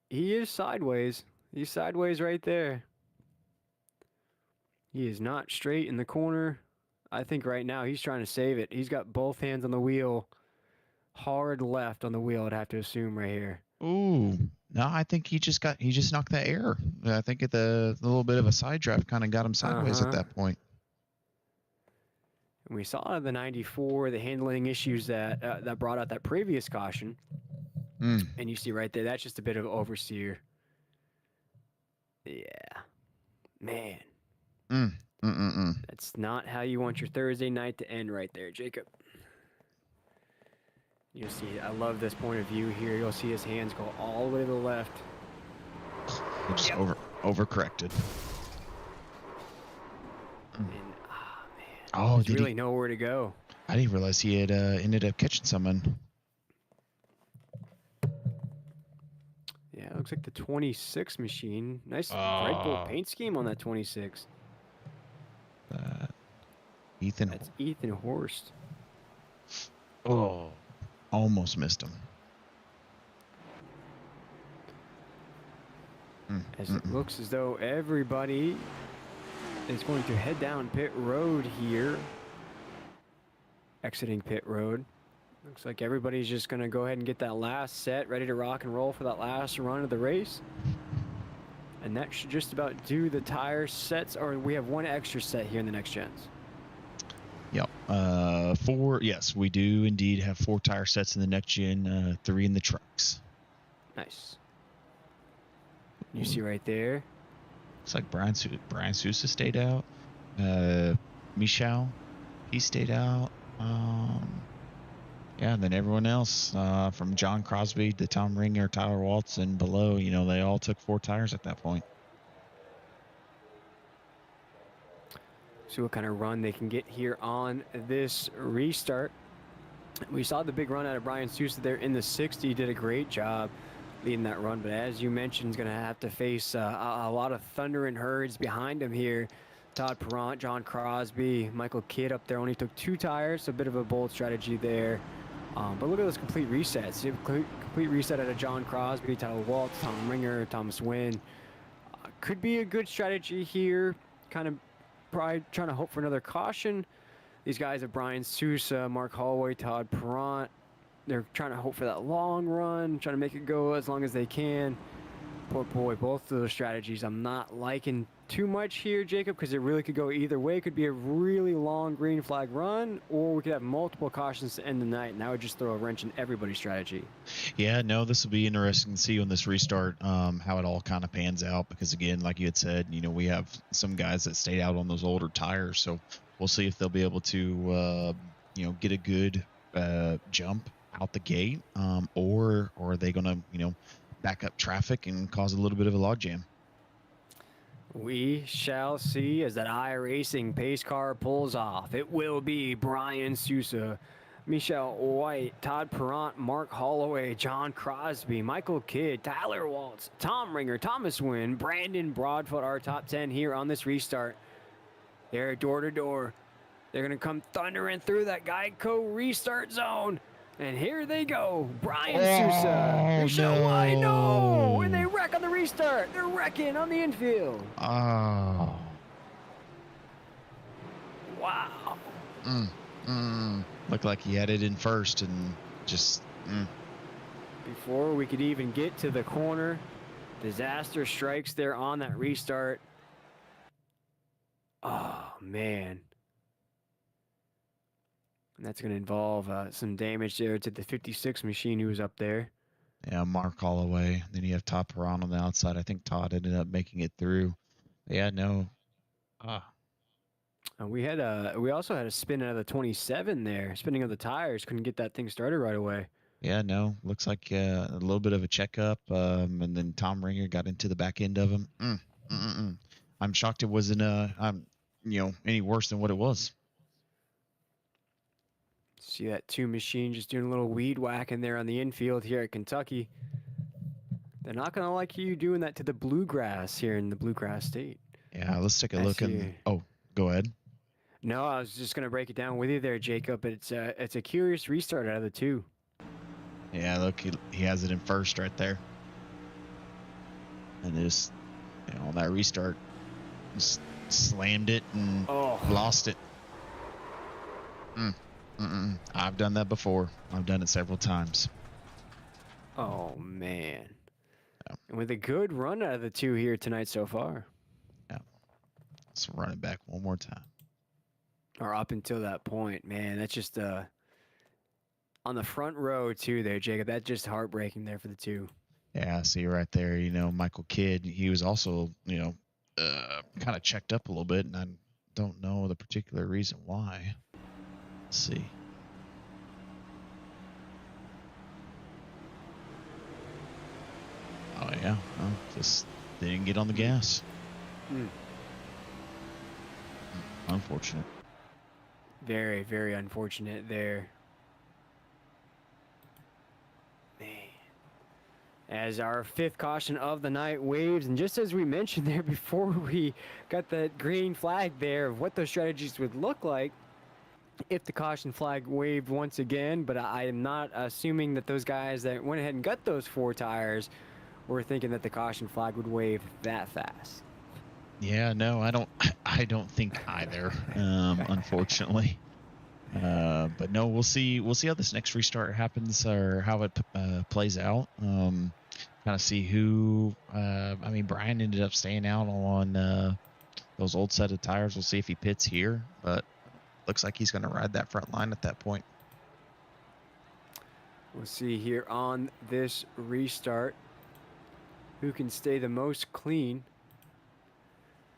He is sideways. He's sideways right there. He is not straight in the corner. I think right now he's trying to save it. He's got both hands on the wheel. Hard left on the wheel, I'd have to assume right here. Ooh. No, I think he just knocked that air. I think the little bit of a side drive kind of got him sideways at that point. And we saw the 94, the handling issues that brought out that previous caution. And you see right there, that's just a bit of oversteer. Yeah. Man. That's not how you want your Thursday night to end right there, Jacob. You'll see, I love this point of view here. You'll see his hands go all the way to the left. He just overcorrected. And, man, Oh, there's did really he? nowhere to go. I didn't realize he had ended up catching someone. Yeah, it looks like the 26 machine. Nice Red Bull paint scheme on that 26. Ethan. That's Ethan Horst. Oh, almost missed him. As it looks as though everybody is going to head down pit road here. Exiting pit road. Looks like everybody's just going to go ahead and get that last set ready to rock and roll for that last run of the race. And that should just about do the tire sets, or we have one extra set here in the next gens. Yep. Yes, we do indeed have 4 tire sets in the next gen, 3 in the trucks. Nice. You see right there. Looks like Brian Sousa stayed out. Michel, he stayed out. Yeah, and then everyone else, from John Crosby to Tom Ringer, Tyler Waltz, and below, they all took 4 tires at that point. See what kind of run they can get here on this restart. We saw the big run out of Brian Sousa there in the 60. He did a great job leading that run, but as you mentioned, he's going to have to face a lot of thunder and herds behind him here. Todd Perrant, John Crosby, Michael Kidd up there only took 2 tires, so a bit of a bold strategy there. But look at those complete resets. You have a complete reset out of John Crosby, Tyler Waltz, Tom Ringer, Thomas Wynn. Could be a good strategy here. Kind of probably trying to hope for another caution. These guys have Brian Sousa, Mark Holloway, Todd Perrant. They're trying to hope for that long run, trying to make it go as long as they can. Poor boy, both of those strategies I'm not liking too much here, Jacob, because it really could go either way. It could be a really long green flag run, or we could have multiple cautions to end the night, and that would just throw a wrench in everybody's strategy. Yeah, no, this will be interesting to see on this restart how it all kind of pans out, because again, like you had said, we have some guys that stayed out on those older tires, so we'll see if they'll be able to get a good jump out the gate, or are they going to back up traffic and cause a little bit of a logjam. We shall see as that iRacing pace car pulls off. It will be Brian Sousa, Michelle White, Todd Perrant, Mark Holloway, John Crosby, Michael Kidd, Tyler Waltz, Tom Ringer, Thomas Wynn, Brandon Broadfoot, our top 10 here on this restart. They're door to door. They're going to come thundering through that Geico restart zone. And here they go. Brian Sousa, Michelle White, no! And they wreck on the restart. They're wrecking on the infield. Oh. Wow. Looked like he had it in first and just... Before we could even get to the corner, disaster strikes there on that restart. Oh, man. And that's going to involve some damage there to the 56 machine who was up there. Yeah, Mark Holloway. Then you have Todd Perrant on the outside. I think Todd ended up making it through. Yeah, no. We also had a spin out of the 27 there. Spinning of the tires. Couldn't get that thing started right away. Yeah, no. Looks like a little bit of a checkup. And then Tom Ringer got into the back end of him. I'm shocked it wasn't any worse than what it was. See that 2 machine just doing a little weed whacking there on the infield here at Kentucky. They're not going to like you doing that to the bluegrass here in the bluegrass state. Yeah, let's take a look. Oh, go ahead. No, I was just going to break it down with you there, Jacob. But it's a curious restart out of the 2. Yeah, look, he has it in first right there. And just, on that restart, just slammed it and lost it. I've done that before. I've done it several times. Oh, man. Yeah. And with a good run out of the 2 here tonight so far. Yeah. Let's run it back one more time. Or up until that point, man. That's just on the front row, too, there, Jacob. That's just heartbreaking there for the 2. Yeah, see right there, Michael Kidd, he was also, kind of checked up a little bit, and I don't know the particular reason why. Let's see. Oh yeah, well, just they didn't get on the gas. Unfortunate. Very, very unfortunate there. Man. As our 5th caution of the night waves, and just as we mentioned there before we got that green flag there of what those strategies would look like if the caution flag waved once again, but I am not assuming that those guys that went ahead and got those 4 tires were thinking that the caution flag would wave that fast. Yeah, no, I don't think either. Unfortunately. But no, we'll see how this next restart happens or how it plays out. Kind of see who. I mean, Brian ended up staying out on those old set of tires. We'll see if he pits here, but looks like he's going to ride that front line at that point. We'll see here on this restart who can stay the most clean.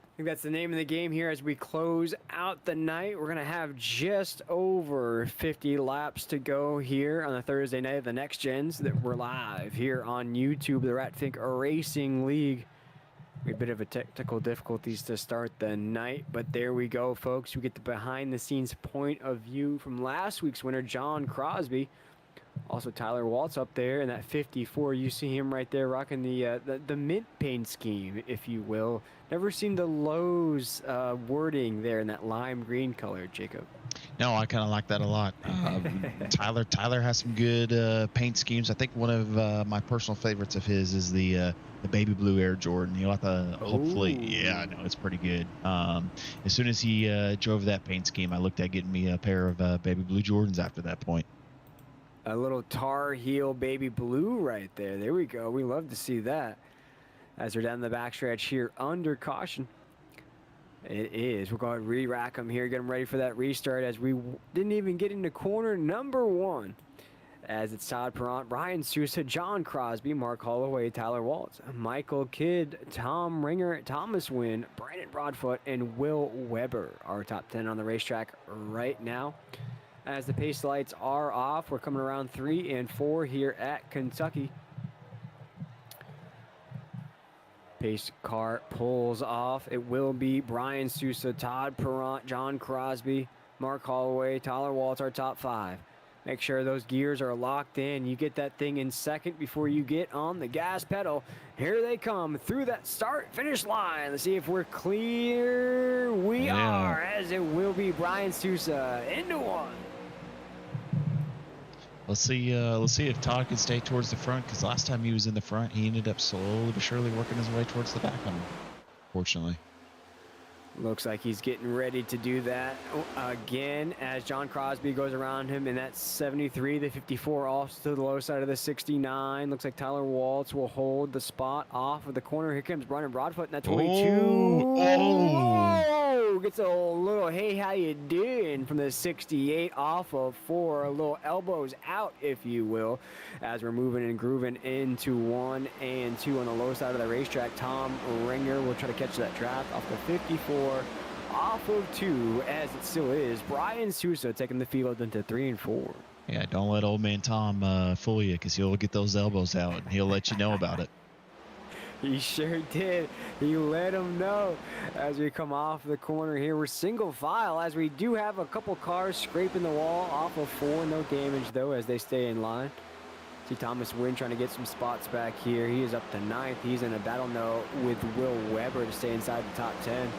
I think that's the name of the game here as we close out the night. We're going to have just over 50 laps to go here on the Thursday night of the Next Gens that we're live here on YouTube, the RatFink Racing League. We had a bit of a technical difficulties to start the night, but there we go, folks. We get the behind-the-scenes point of view from last week's winner, John Crosby. Also, Tyler Waltz up there in that 54. You see him right there rocking the mint paint scheme, if you will. Never seen the Lowe's wording there in that lime green color, Jacob. No, I kind of like that a lot. Tyler has some good paint schemes. I think one of my personal favorites of his is the baby blue Air Jordan. He'll have to hopefully, yeah, I know it's pretty good. As soon as he drove that paint scheme, I looked at getting me a pair of baby blue Jordans after that point. A little Tar Heel baby blue right there. There we go. We love to see that. As we're down the backstretch here under caution. It is. We're going to re-rack them here, get them ready for that restart as we didn't even get into corner number 1. As it's Todd Perrant, Brian Sousa, John Crosby, Mark Holloway, Tyler Waltz, Michael Kidd, Tom Ringer, Thomas Wynn, Brandon Broadfoot, and Will Weber. Our top 10 on the racetrack right now. As the pace lights are off, we're coming around 3 and 4 here at Kentucky. Pace car pulls off. It will be Brian Sousa, Todd Perrant, John Crosby, Mark Holloway, Tyler Waltz, our top 5. Make sure those gears are locked in. You get that thing in second before you get on the gas pedal. Here they come through that start-finish line. Let's see if we're clear. We are, as it will be Brian Sousa into 1. Let's see if Todd can stay towards the front, because last time he was in the front, he ended up slowly but surely working his way towards the back, unfortunately. Looks like he's getting ready to do that again as John Crosby goes around him in that 73, the 54 off to the low side of the 69. Looks like Tyler Waltz will hold the spot off of the corner. Here comes Brandon Broadfoot in that 22. Oh, gets a little hey, how you doing from the 68 off of 4. A little elbows out, if you will, as we're moving and grooving into 1 and 2 on the low side of the racetrack. Tom Ringer will try to catch that draft off the 54. Off of 2, as it still is. Brian Sousa taking the field into 3 and 4. Yeah, don't let old man Tom fool you, because he'll get those elbows out and he'll let you know about it. He sure did. He let him know as we come off the corner here. We're single file as we do have a couple cars scraping the wall off of 4. No damage, though, as they stay in line. See Thomas Wynn trying to get some spots back here. He is up to 9th. He's in a battle now with Will Weber to stay inside the top 10. Ooh,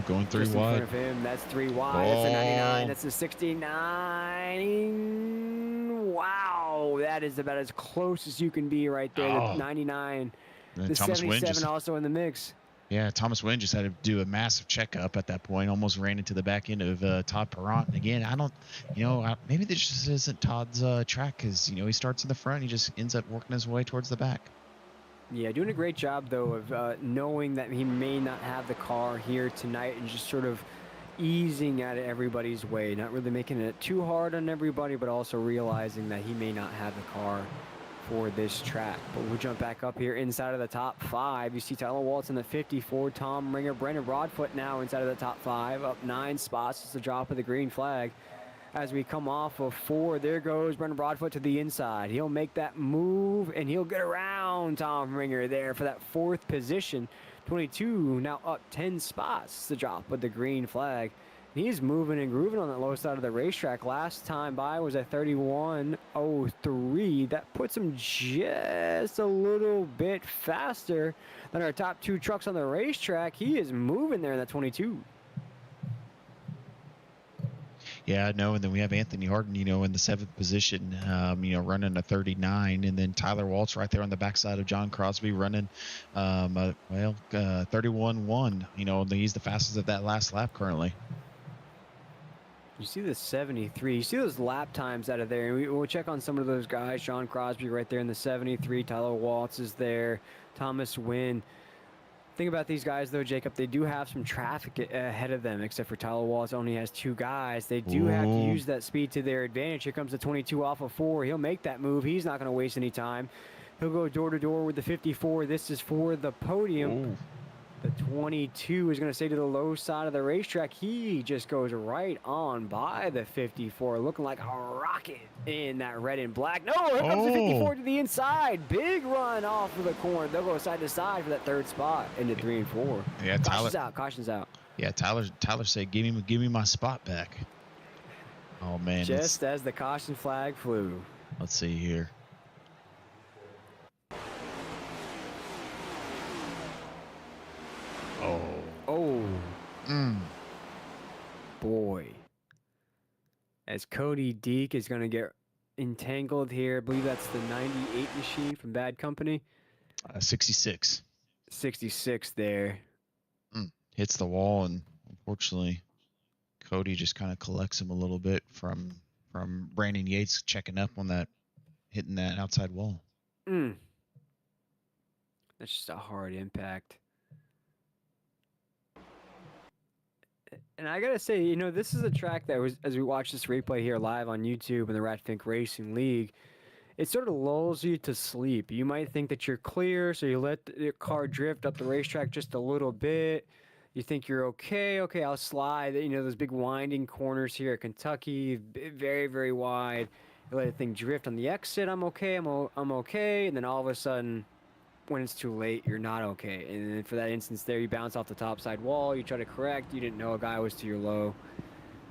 going 3 Just in wide. front of him. That's 3 wide. That's a 99. That's a 69. Wow. That is about as close as you can be right there. The 99. The Thomas 77 also in the mix. Yeah, Thomas Wynn just had to do a massive checkup at that point. Almost ran into the back end of Todd Perrant. And again, I don't, maybe this just isn't Todd's track, because, he starts in the front. He just ends up working his way towards the back. Yeah, doing a great job, though, of knowing that he may not have the car here tonight and just sort of easing out of everybody's way. Not really making it too hard on everybody, but also realizing that he may not have the car for this track. But we'll jump back up here inside of the top 5. You see Tyler Waltz in the 54, Tom Ringer, Brandon Broadfoot now inside of the top 5, up 9 spots. It's the drop of the green flag as we come off of 4. There goes Brendan Broadfoot to the inside. He'll make that move, and he'll get around Tom Ringer there for that 4th position. 22 now up 10 spots to drop with the green flag. He's moving and grooving on that low side of the racetrack. Last time by was at 31:03. That puts him just a little bit faster than our top 2 trucks on the racetrack. He is moving there in that 22. Yeah, no, and then we have Anthony Harden, you know, in the 7th position, you know, running a 39, and then Tyler Waltz right there on the backside of John Crosby running, 31-1. You know, he's the fastest of that last lap currently. You see the 73. You see those lap times out of there. And we'll check on some of those guys. John Crosby right there in the 73. Tyler Waltz is there. Thomas Wynn. Thing about these guys, though, Jacob, they do have some traffic ahead of them, except for Tyler Waltz only has 2 guys. They do have to use that speed to their advantage. Here comes the 22 off of 4. He'll make that move. He's not going to waste any time. He'll go door-to-door with the 54. This is for the podium. Ooh. The 22 is going to stay to the low side of the racetrack. He just goes right on by the 54, looking like a rocket in that red and black. No, here comes the 54 to the inside. Big run off of the corner. They'll go side to side for that 3rd spot into 3 and 4. Yeah, Caution's out. Caution's out. Yeah, Tyler said, give me my spot back. Oh, man. Just as the caution flag flew. Let's see here. Oh. Boy. As Cody Deek is going to get entangled here. I believe that's the 98 machine from Bad Company. 66. 66 there. Hits the wall, and unfortunately, Cody just kind of collects him a little bit from Brandon Yates checking up on that, hitting that outside wall. That's just a hard impact. And I gotta say, you know, this is a track that was, as we watch this replay here live on YouTube in the Ratfink Racing League, it sort of lulls you to sleep. You might think that you're clear, so you let your car drift up the racetrack just a little bit. You think you're okay. Okay, I'll slide. You know, those big winding corners here at Kentucky, very, very wide. You let the thing drift on the exit. I'm okay. I'm okay. And then all of a sudden, when it's too late, you're not okay. And then for that instance there, you bounce off the top side wall, you try to correct, you didn't know a guy was to your low.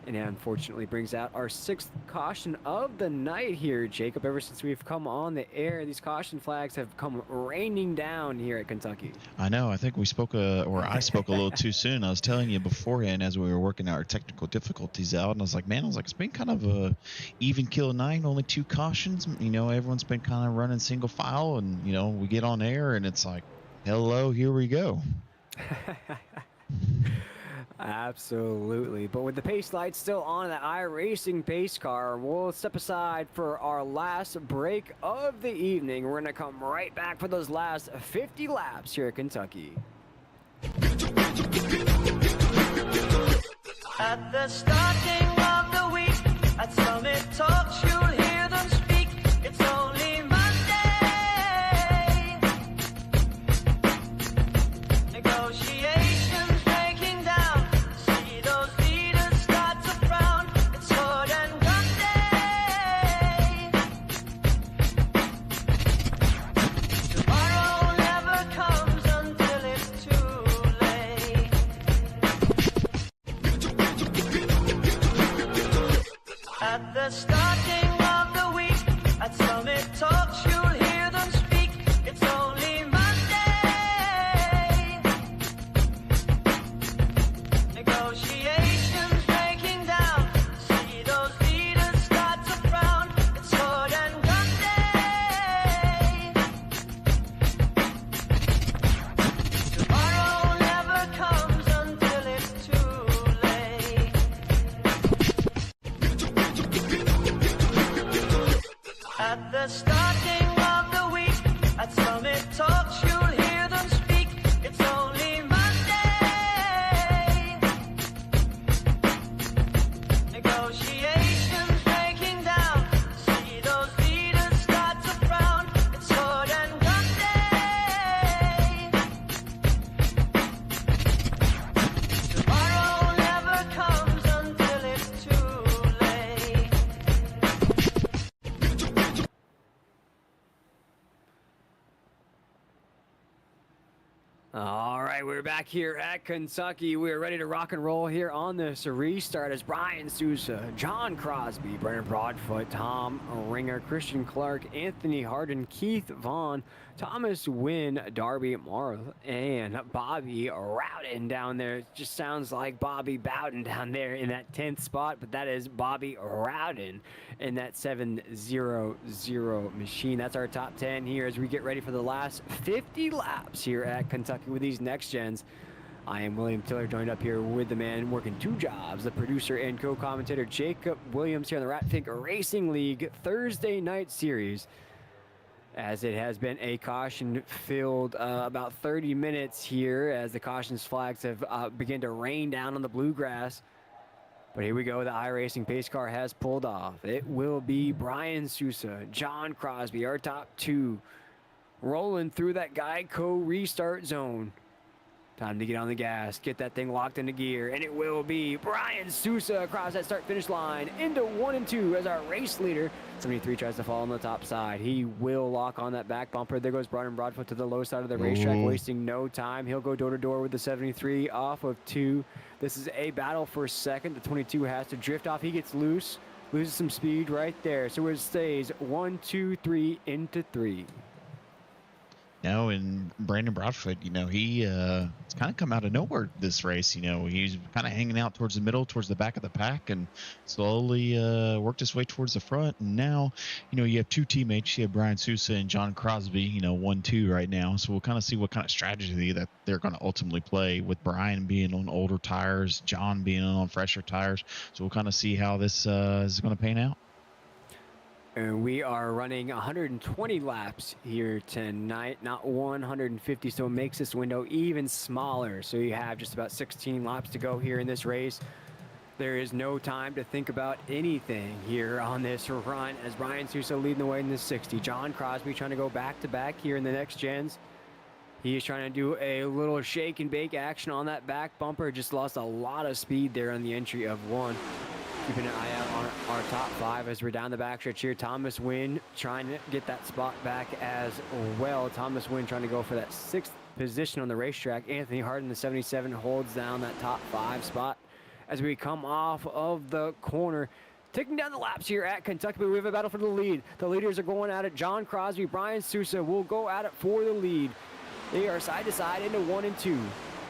And that unfortunately brings out our 6th caution of the night here, Jacob. Ever since we've come on the air, these caution flags have come raining down here at Kentucky. I know. I think we spoke, or I spoke a little too soon. I was telling you beforehand as we were working our technical difficulties out, and I was like, it's been kind of a even kill night, only 2 cautions. You know, everyone's been kind of running single file, and, you know, we get on air, and it's like, hello, here we go. Absolutely. But with the pace lights still on that iRacing pace car, we'll step aside for our last break of the evening. We're going to come right back for those last 50 laps here at Kentucky. At the starting of the week, at Summit Talks, you'll hear them speak. It's only Monday. Negotiations breaking down. See those leaders start to frown. It's sword and gun day. Tomorrow never comes until it's too late. At the starting right, we're back here at Kentucky. We're ready to rock and roll here on this restart as Brian Sousa, John Crosby, Brennan Broadfoot, Tom Ringer, Christian Clark, Anthony Harden, Keith Vaughn, Thomas Wynn, Darby Morrow, and Bobby Rowden down there. It just sounds like Bobby Bowden down there in that 10th spot, but that is Bobby Rowden in that 700 machine. That's our top 10 here as we get ready for the last 50 laps here at Kentucky with these next gens. I am William Tiller, joined up here with the man working two jobs, the producer and co-commentator Jacob Williams here in the Ratfink Racing League Thursday night series. As it has been a caution-filled about 30 minutes here as the cautions flags have begun to rain down on the bluegrass. But here we go, the iRacing pace car has pulled off. It will be Brian Sousa, John Crosby, our top two, rolling through that Geico restart zone. Time to get on the gas, get that thing locked into gear, and it will be Brian Sousa across that start-finish line into 1 and 2 as our race leader. 73 tries to fall on the top side. He will lock on that back bumper. There goes Brennan Broadfoot to the low side of the racetrack, wasting no time. He'll go door-to-door with the 73 off of 2. This is a battle for second. The 22 has to drift off. He gets loose, loses some speed right there. So it stays 1, 2, 3 into 3. No, and Brandon Broadfoot, it's kind of come out of nowhere this race. He's kind of hanging out towards the middle, towards the back of the pack, and slowly worked his way towards the front. And now, you have two teammates. You have Brian Sousa and John Crosby, 1-2 right now. So we'll kind of see what kind of strategy that they're going to ultimately play with Brian being on older tires, John being on fresher tires. So we'll kind of see how this is going to pan out. And we are running 120 laps here tonight, not 150, so it makes this window even smaller. So you have just about 16 laps to go here in this race. There is no time to think about anything here on this run as Brian Sousa leading the way in the 60. John Crosby trying to go back-to-back here in the next gens. He is trying to do a little shake and bake action on that back bumper. Just lost a lot of speed there on the entry of 1. Keeping an eye out on our top 5 as we're down the backstretch here. Thomas Wynn trying to get that spot back as well. Thomas Wynn trying to go for that 6th position on the racetrack. Anthony Harden, the 77, holds down that top 5 spot as we come off of the corner. Taking down the laps here at Kentucky, but we have a battle for the lead. The leaders are going at it. John Crosby, Brian Sousa will go at it for the lead. They are side to side into 1 and 2.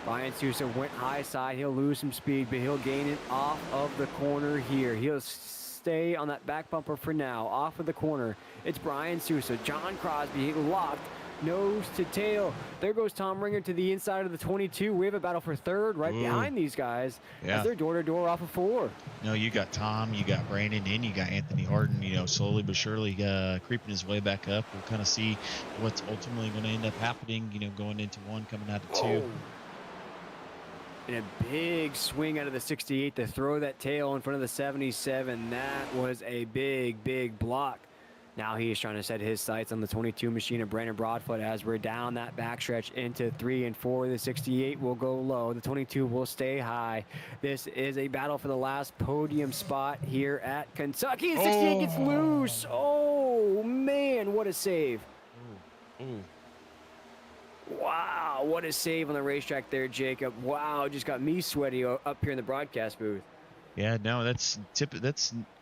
Brian Sousa went high side. He'll lose some speed, but he'll gain it off of the corner here. He'll stay on that back bumper for now, off of the corner. It's Brian Sousa. John Crosby locked, nose to tail. There goes Tom Ringer to the inside of the 22. We have a battle for third right behind these guys as they're door-to-door off of 4. You got Tom, you got Brandon, and you got Anthony Harden, slowly but surely creeping his way back up. We'll kind of see what's ultimately going to end up happening, going into 1, coming out of 2. And a big swing out of the 68 to throw that tail in front of the 77. That was a big, big block. Now he is trying to set his sights on the 22 machine of Brandon Broadfoot as we're down that backstretch into 3 and 4. The 68 will go low. The 22 will stay high. This is a battle for the last podium spot here at Kentucky. The 68 gets loose. Oh, man, what a save. Wow, what a save on the racetrack there, Jacob. Wow, just got me sweaty up here in the broadcast booth. Yeah, no, that's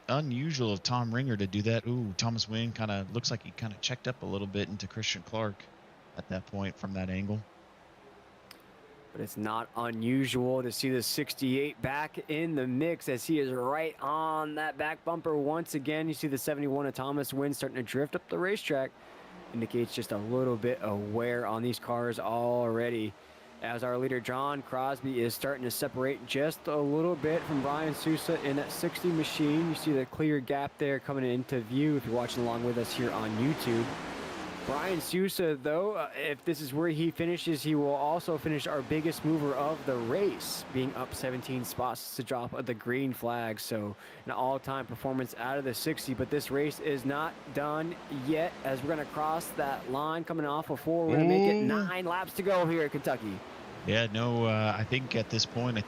unusual of Tom Ringer to do that. Ooh, Thomas Wynn kind of looks like he kind of checked up a little bit into Christian Clark at that point from that angle. But it's not unusual to see the 68 back in the mix as he is right on that back bumper once again. You see the 71 of Thomas Wynn starting to drift up the racetrack. Indicates just a little bit of wear on these cars already as our leader John Crosby is starting to separate just a little bit from Brian Sousa in that 60 machine. You see the clear gap there coming into view if you're watching along with us here on YouTube. Brian Sousa, though, if this is where he finishes, he will also finish our biggest mover of the race, being up 17 spots to drop the green flag. So an all-time performance out of the 60, but this race is not done yet as we're going to cross that line coming off of 4. We're going to make it 9 laps to go here at Kentucky. Yeah, no, I think at this point,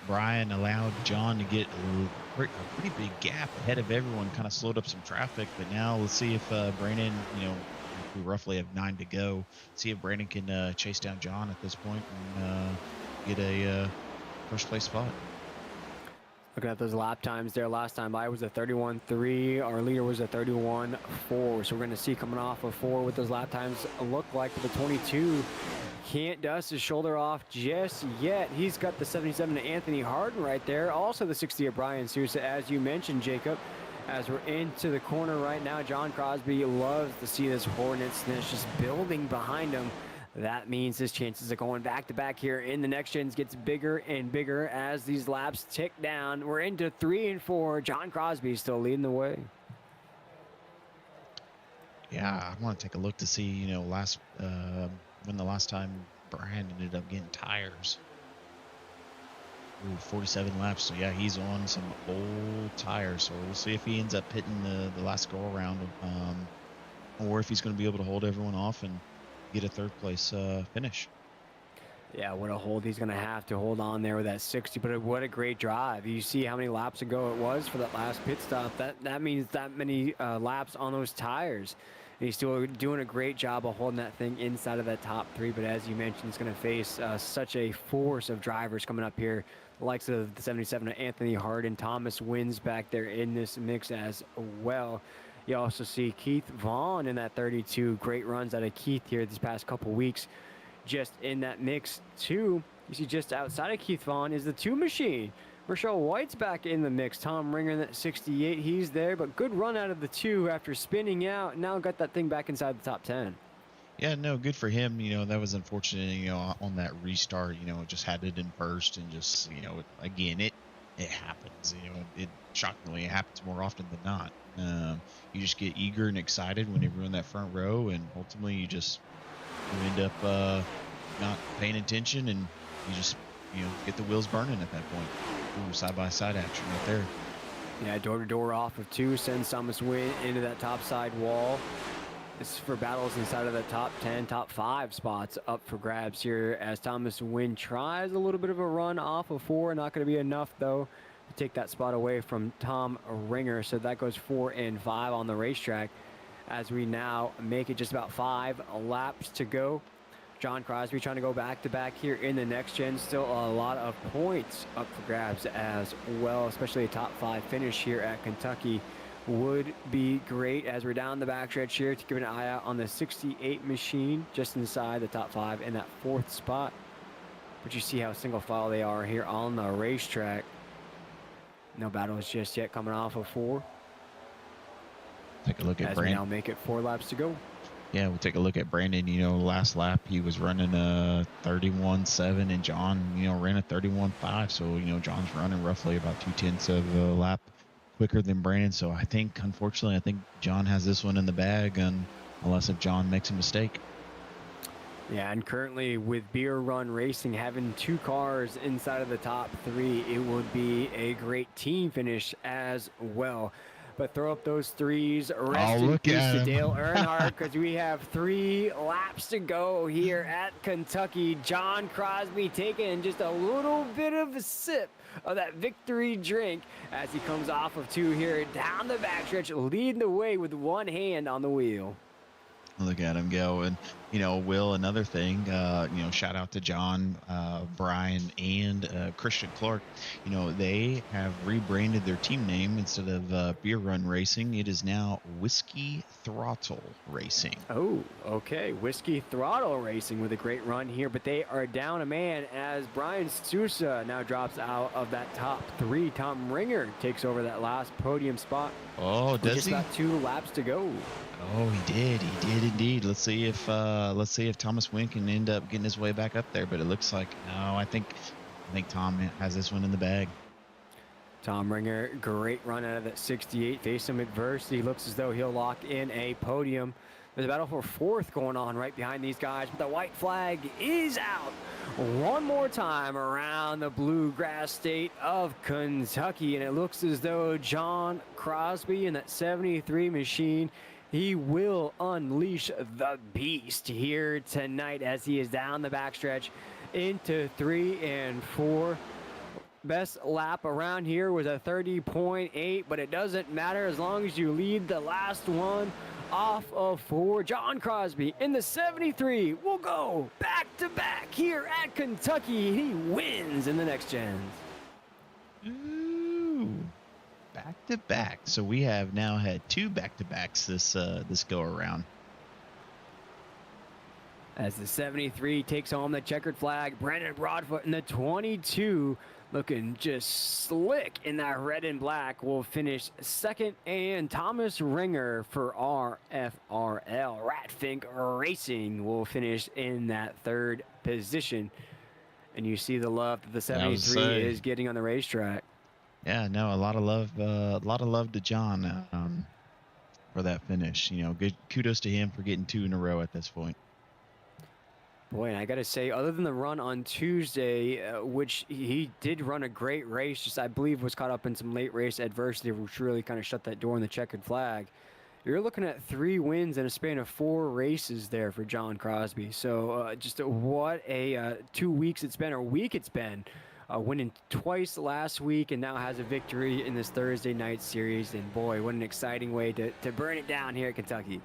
Brian allowed John to get a pretty big gap ahead of everyone, kind of slowed up some traffic. But now let's see if Brandon, We roughly have 9 to go. See if Brandon can chase down John at this point and get a first place spot. Looking at those lap times there, last time I was a 31.3. Our leader was a 31.4. So we're going to see coming off of 4 what those lap times look like for the 22. Can't dust his shoulder off just yet. He's got the 77 to Anthony Harden right there. Also the 60 of Brian Sousa, as you mentioned, Jacob. As we're into the corner right now, John Crosby loves to see this Hornets finish just building behind him. That means his chances of going back-to-back here in the next gens gets bigger and bigger as these laps tick down. We're into 3 and 4. John Crosby still leading the way. Yeah, I want to take a look to see, you know, when the last time Brian ended up getting tires. Ooh, 47 laps. So yeah, he's on some old tires. So we'll see if he ends up hitting the last go around, or if he's going to be able to hold everyone off and get a third place finish. Yeah, what a hold he's going to have to hold on there with that 60, but what a great drive. You see how many laps ago it was for that last pit stop. That means that many laps on those tires. And he's still doing a great job of holding that thing inside of that top 3, but as you mentioned, he's going to face such a force of drivers coming up here, the likes of the 77 Anthony Harden, Thomas Wins back there in this mix as well. You also see Keith Vaughn in that 32. Great runs out of Keith here these past couple weeks. Just in that mix, too. You see just outside of Keith Vaughn is the 2 machine. Rochelle White's back in the mix. Tom Ringer in that 68. He's there, but good run out of the 2 after spinning out. Now got that thing back inside the top 10. Yeah, no, good for him. You know, that was unfortunate, you know, on that restart, you know, just had it in first and just, you know, again, it happens. You know, it shockingly it happens more often than not. You just get eager and excited when you're in that front row, and ultimately you end up not paying attention, and you just, you know, get the wheels burning at that point. Ooh, side-by-side action right there. Yeah, door-to-door off of 2 sends Thomas Wynn into that top side wall. This is for battles inside of the top 10, top 5 spots up for grabs here as Thomas Wynn tries a little bit of a run off of 4. Not going to be enough, though, to take that spot away from Tom Ringer. So that goes 4 and 5 on the racetrack as we now make it just about 5 laps to go. John Crosby trying to go back-to-back here in the next gen. Still a lot of points up for grabs as well, especially a top 5 finish here at Kentucky would be great as we're down the backstretch here to keep an eye out on the 68 machine just inside the top 5 in that 4th spot. But you see how single file they are here on the racetrack. No battles just yet coming off of 4. Take a look at as Brandon. we now make it 4 laps to go. Yeah, we'll take a look at Brandon. You know, last lap he was running a 31.7, and John, you know, ran a 31.5. So, you know, John's running roughly about 2/10 of a lap quicker than Brandon. So I think, unfortunately, I think John has this one in the bag, and unless if John makes a mistake. Yeah, and currently with Beer Run Racing having 2 cars inside of the top 3, it would be a great team finish as well. But throw up those 3s. Rest in peace to Dale Earnhardt, because we have 3 laps to go here at Kentucky. John Crosby taking just a little bit of a sip of that victory drink as he comes off of 2 here down the backstretch, leading the way with one hand on the wheel. Look at him go. And, you know, Will, another thing, you know, shout out to John, Brian, and Christian Clark. You know, they have rebranded their team name. Instead of Beer Run Racing, it is now Whiskey Throttle Racing. Oh, okay. Whiskey Throttle Racing with a great run here, but they are down a man as Brian Sousa now drops out of that top 3. Tom Ringer takes over that last podium spot. Oh, does just he? about 2 laps to go. Oh, he did indeed. Let's see if Thomas Wynn can end up getting his way back up there. But it looks like no. I think Tom has this one in the bag. Tom Ringer, great run out of that 68. Face some adversity. Looks as though he'll lock in a podium. There's a battle for 4th going on right behind these guys, but the white flag is out one more time around the bluegrass state of Kentucky, and it looks as though John Crosby in that 73 machine, he will unleash the beast here tonight as he is down the backstretch into 3 and 4. Best lap around here was a 30.8, but it doesn't matter as long as you lead the last one off of 4. John Crosby in the 73 will go back-to-back here at Kentucky. He wins in the next gens. Ooh, back to back. So we have now had 2 back-to-backs this go around. As the 73 takes home the checkered flag, Brandon Broadfoot in the 22 looking just slick in that red and black will finish second, and Thomas Ringer for RFRL Ratfink Racing will finish in that third position. And you see the love that the 73 is getting on the racetrack. Yeah, no, a lot of love to John for that finish. You know, good kudos to him for getting 2 in a row at this point. Boy, and I got to say, other than the run on Tuesday, which he did run a great race, just I believe was caught up in some late race adversity, which really kind of shut that door on the checkered flag. You're looking at 3 wins in a span of 4 races there for John Crosby. So just what a 2 weeks it's been, or week it's been. Winning twice last week and now has a victory in this Thursday night series. And boy, what an exciting way to burn it down here at Kentucky.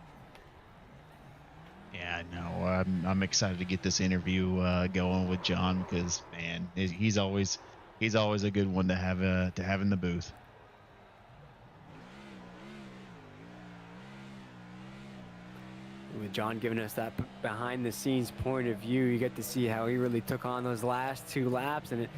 Yeah, no, I'm excited to get this interview going with John because, man, he's always a good one to have in the booth. With John giving us that behind-the-scenes point of view, you get to see how he really took on those last 2 laps, and it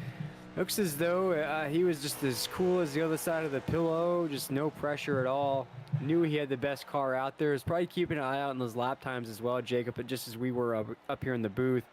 looks as though he was just as cool as the other side of the pillow, just no pressure at all. Knew he had the best car out there. Was probably keeping an eye out on those lap times as well, Jacob, but just as we were up here in the booth.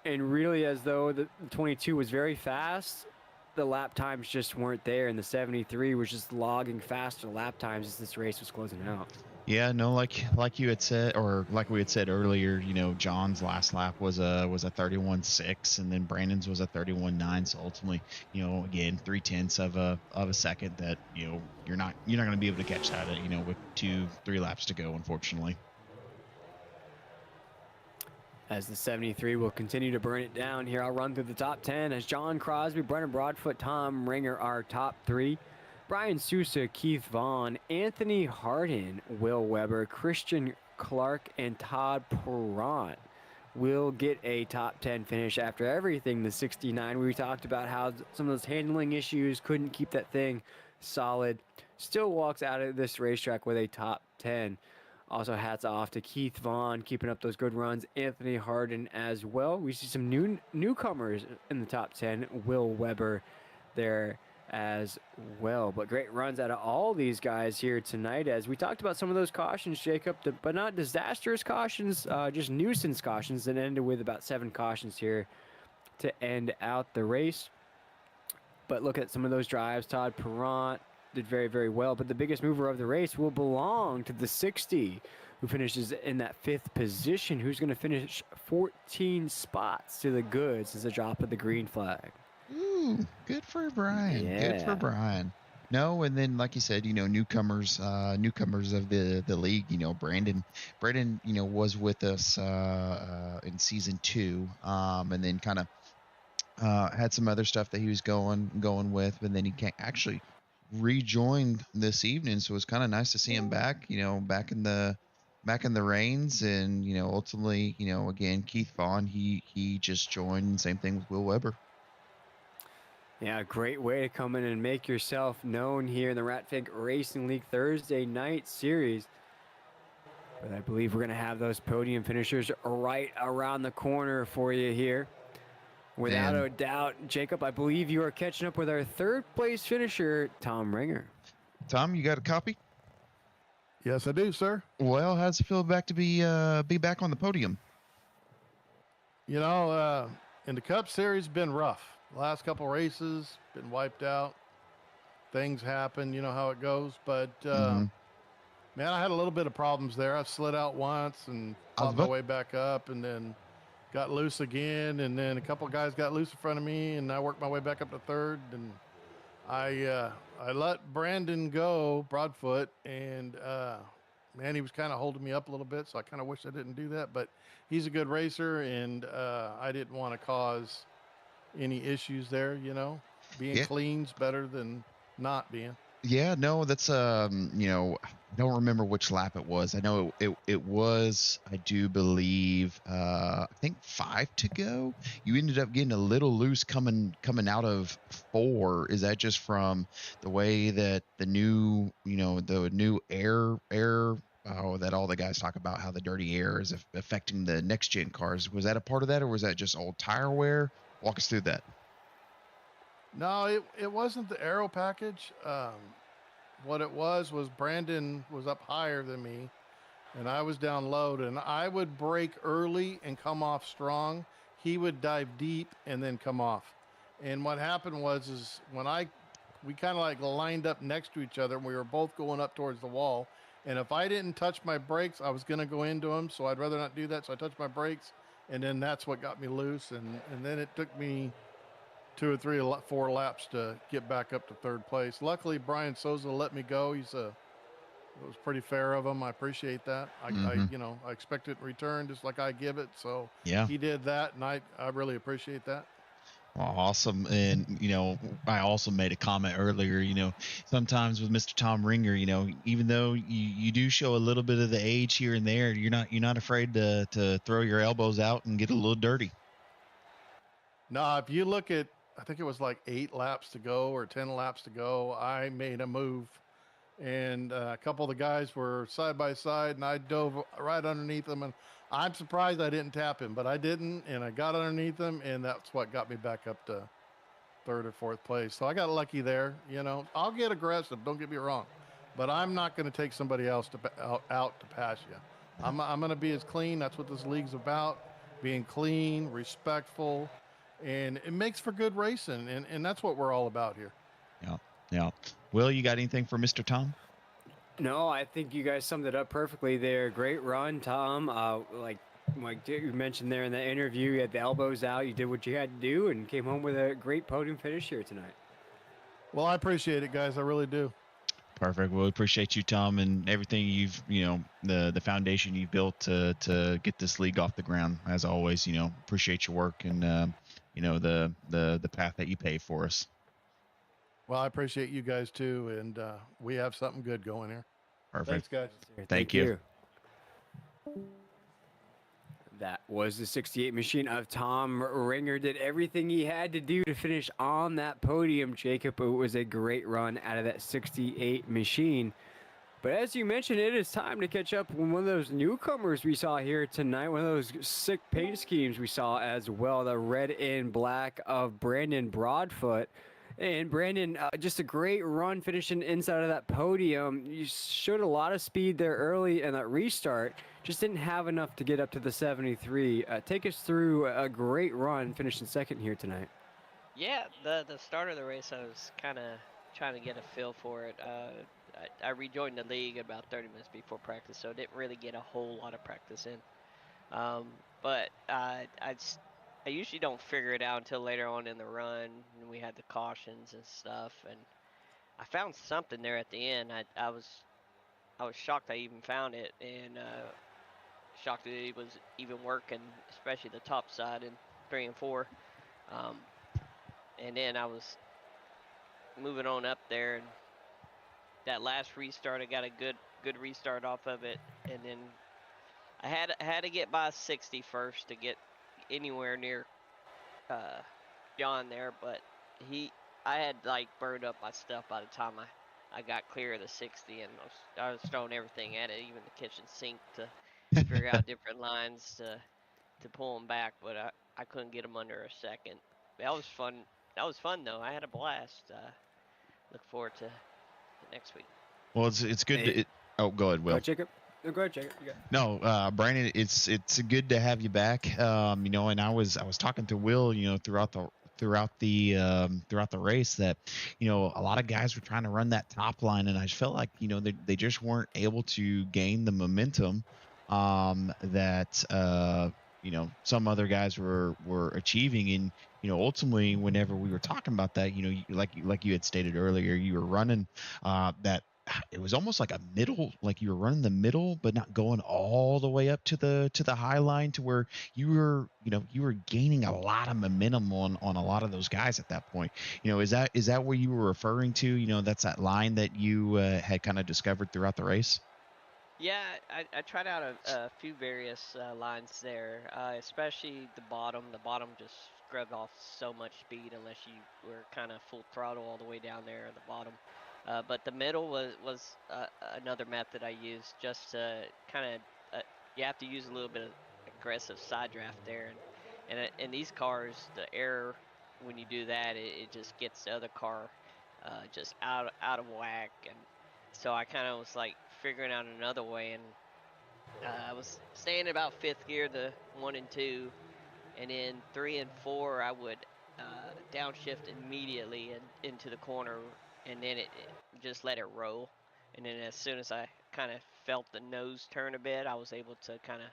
And really, as though the 22 was very fast, the lap times just weren't there, and the 73 was just logging faster lap times as this race was closing out. Yeah, no, like you had said, or like we had said earlier, you know, John's last lap was a 31.6, and then Brandon's was a 31.9. So ultimately, you know, again, 0.3 of a second that, you know, you're not going to be able to catch that, you know, with 2-3 laps to go, unfortunately. As the 73 will continue to burn it down here, I'll run through the top 10 as John Crosby, Brennan Broadfoot, Tom Ringer are top 3. Brian Sousa, Keith Vaughn, Anthony Harden, Will Weber, Christian Clark, and Todd Perrant will get a top 10 finish after everything. The 69, we talked about how some of those handling issues couldn't keep that thing solid. Still walks out of this racetrack with a top 10. Also, hats off to Keith Vaughn keeping up those good runs. Anthony Harden as well. We see some newcomers in the top 10. Will Weber there as well. But great runs out of all these guys here tonight. As we talked about some of those cautions, Jacob, but not disastrous cautions, just nuisance cautions that ended with about 7 cautions here to end out the race. But look at some of those drives. Todd Perrant did very, very well. But the biggest mover of the race will belong to the 60, who finishes in that 5th position, who's going to finish 14 spots to the good since the drop of the green flag. Ooh, good for Brian. Yeah. Good for Brian. No, and then like you said, you know, newcomers of the league. You know, Brandon, you know, was with us in season 2, and then kind of had some other stuff that he was going with, and then he actually rejoined this evening. So it was kind of nice to see him back. You know, back in the reins, and you know, ultimately, you know, again, Keith Vaughn, he just joined. Same thing with Will Weber. Yeah, great way to come in and make yourself known here in the Ratfink Racing League Thursday night series. But I believe we're going to have those podium finishers right around the corner for you here. Without a doubt, Jacob, I believe you are catching up with our 3rd place finisher, Tom Ringer. Tom, you got a copy? Yes, I do, sir. Well, how's it feel back to be back on the podium? You know, in the Cup Series, been rough. Last couple races, been wiped out. Things happen, you know how it goes. But, man, I had a little bit of problems there. I slid out once and fought my way back up, and then got loose again. And then a couple guys got loose in front of me, and I worked my way back up to 3rd. And I let Brandon go, Broadfoot, and, man, he was kind of holding me up a little bit, so I kind of wish I didn't do that. But he's a good racer, and I didn't want to cause any issues there, you know. Being clean's better than not being. Yeah, no, that's you know, don't remember which lap it was. I know it was, I do believe, I think 5 to go. You ended up getting a little loose coming out of 4. Is that just from the way that the new, the new air that all the guys talk about, how the dirty air is affecting the next gen cars? Was that a part of that, or was that just old tire wear? Walk us through that. No, it wasn't the aero package. What it was Brandon was up higher than me, and I was down low, and I would brake early and come off strong. He would dive deep and then come off. And what happened is when we kind of like lined up next to each other, and we were both going up towards the wall. And if I didn't touch my brakes, I was going to go into him. So I'd rather not do that. So I touched my brakes, and then that's what got me loose. And then it took me 2 or 3 or 4 laps to get back up to 3rd place. Luckily, Brian Souza let me go. It was pretty fair of him. I appreciate that. I expect it in return just like I give it. So Yeah. he did that, and I really appreciate that. Awesome. And, I also made a comment earlier, sometimes with Mr. Tom Ringer, even though you do show a little bit of the age here and there, you're not afraid to throw your elbows out and get a little dirty. No, if you look at, I think it was like 8 laps to go or 10 laps to go, I made a move, and a couple of the guys were side by side, and I dove right underneath them, and I'm surprised I didn't tap him, but I didn't, and I got underneath him, and that's what got me back up to 3rd or 4th place. So I got lucky there. I'll get aggressive, don't get me wrong, but I'm not going to take somebody else out to pass you. I'm going to be as clean. That's what this league's about, being clean, respectful, and it makes for good racing, and that's what we're all about here. Yeah. Will, you got anything for Mr. Tom? No, I think you guys summed it up perfectly there. Great run, Tom. Like you mentioned there in the interview, you had the elbows out. You did what you had to do and came home with a great podium finish here tonight. Well, I appreciate it, guys. I really do. Perfect. Well, we appreciate you, Tom, and everything you've, the foundation you built to get this league off the ground. As always, appreciate your work and, the path that you pave for us. Well, I appreciate you guys too, and we have something good going here. Perfect. Thanks, guys. Thank you. That was the 68 machine of Tom Ringer. Did everything he had to do to finish on that podium, Jacob. It was a great run out of that 68 machine. But as you mentioned, it is time to catch up with one of those newcomers we saw here tonight, one of those sick paint schemes we saw as well, the red and black of Brandon Broadfoot. And Brandon, just a great run finishing inside of that podium. You showed a lot of speed there early in that restart. Just didn't have enough to get up to the 73. Take us through a great run finishing second here tonight. Yeah, the start of the race, I was kind of trying to get a feel for it. I rejoined the league about 30 minutes before practice, so I didn't really get a whole lot of practice in. But I usually don't figure it out until later on in the run, and we had the cautions and stuff, and I found something there at the end. I was shocked I even found it, and shocked that it was even working, especially the top side in 3 and 4. And then I was moving on up there, and that last restart, I got a good restart off of it, and then I had to get by 60 first to get anywhere near John there, but I had like burned up my stuff by the time I got clear of the 60, and I was throwing everything at it, even the kitchen sink, to figure out different lines to pull them back, but I couldn't get them under a second. That was fun though. I had a blast. Look forward to next week. Well, it's good. Go ahead, Will. Jacob. Go ahead, Jacob. No, Brandon, it's good to have you back. And I was talking to Will, throughout the race that, a lot of guys were trying to run that top line, and I just felt like, they just weren't able to gain the momentum that some other guys were achieving. And ultimately, whenever we were talking about that, like you had stated earlier, you were running that it was almost like a middle, like you were running the middle, but not going all the way up to the high line to where you were, you were gaining a lot of momentum on a lot of those guys at that point. Is that what you were referring to? That's that line that you had kind of discovered throughout the race. Yeah, I tried out a few various lines there, especially the bottom. The bottom just scrubbed off so much speed unless you were kind of full throttle all the way down there at the bottom. But the middle was another method I used just to kind of, you have to use a little bit of aggressive side draft there. And in these cars, the air, when you do that, it just gets the other car just out of whack. And so I kind of was like figuring out another way, and I was staying about fifth gear, the 1 and 2, and in 3 and 4 I would downshift immediately into the corner, and then it just let it roll. And then as soon as I kind of felt the nose turn a bit, I was able to kind of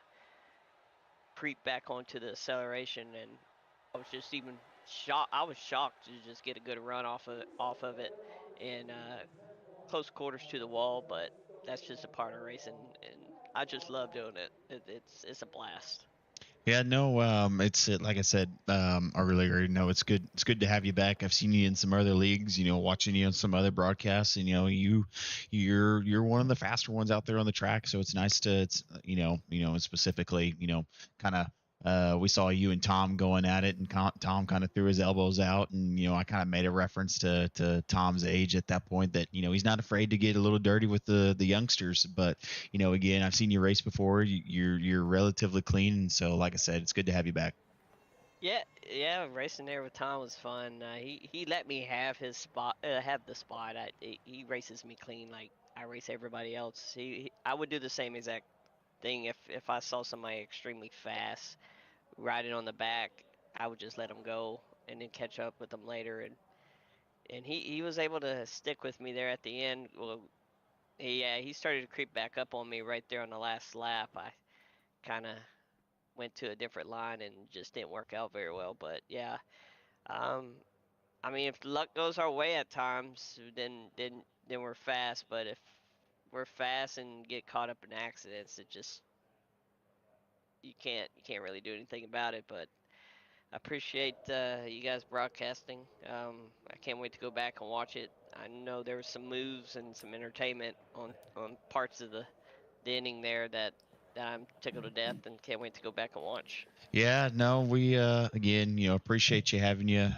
creep back onto the acceleration, and I was just even shocked. I was shocked to just get a good run off of it, and close quarters to the wall, but that's just a part of racing, and I just love doing it. It's a blast. Yeah, no, it's like I said earlier. It's good. It's good to have you back. I've seen you in some other leagues. Watching you on some other broadcasts, and you're one of the faster ones out there on the track. So it's nice to, and specifically, kind of. We saw you and Tom going at it, and Tom kind of threw his elbows out, and I kind of made a reference to Tom's age at that point, that he's not afraid to get a little dirty with the youngsters. But again, I've seen you race before. You're relatively clean, and so like I said, it's good to have you back. Yeah, racing there with Tom was fun. He let me have his spot, have the spot. He races me clean like I race everybody else. I would do the same exact thing if I saw somebody extremely fast riding on the back. I would just let him go and then catch up with him later. And he was able to stick with me there at the end. Well, he started to creep back up on me right there on the last lap. I kind of went to a different line and just didn't work out very well. But yeah, um, I mean, if luck goes our way at times, then we're fast. But if we're fast and get caught up in accidents, it just you can't really do anything about it. But I appreciate you guys broadcasting. I can't wait to go back and watch it. I know there was some moves and some entertainment on parts of the inning there that I'm tickled to death and can't wait to go back and watch. Yeah, no, we again, appreciate you having you.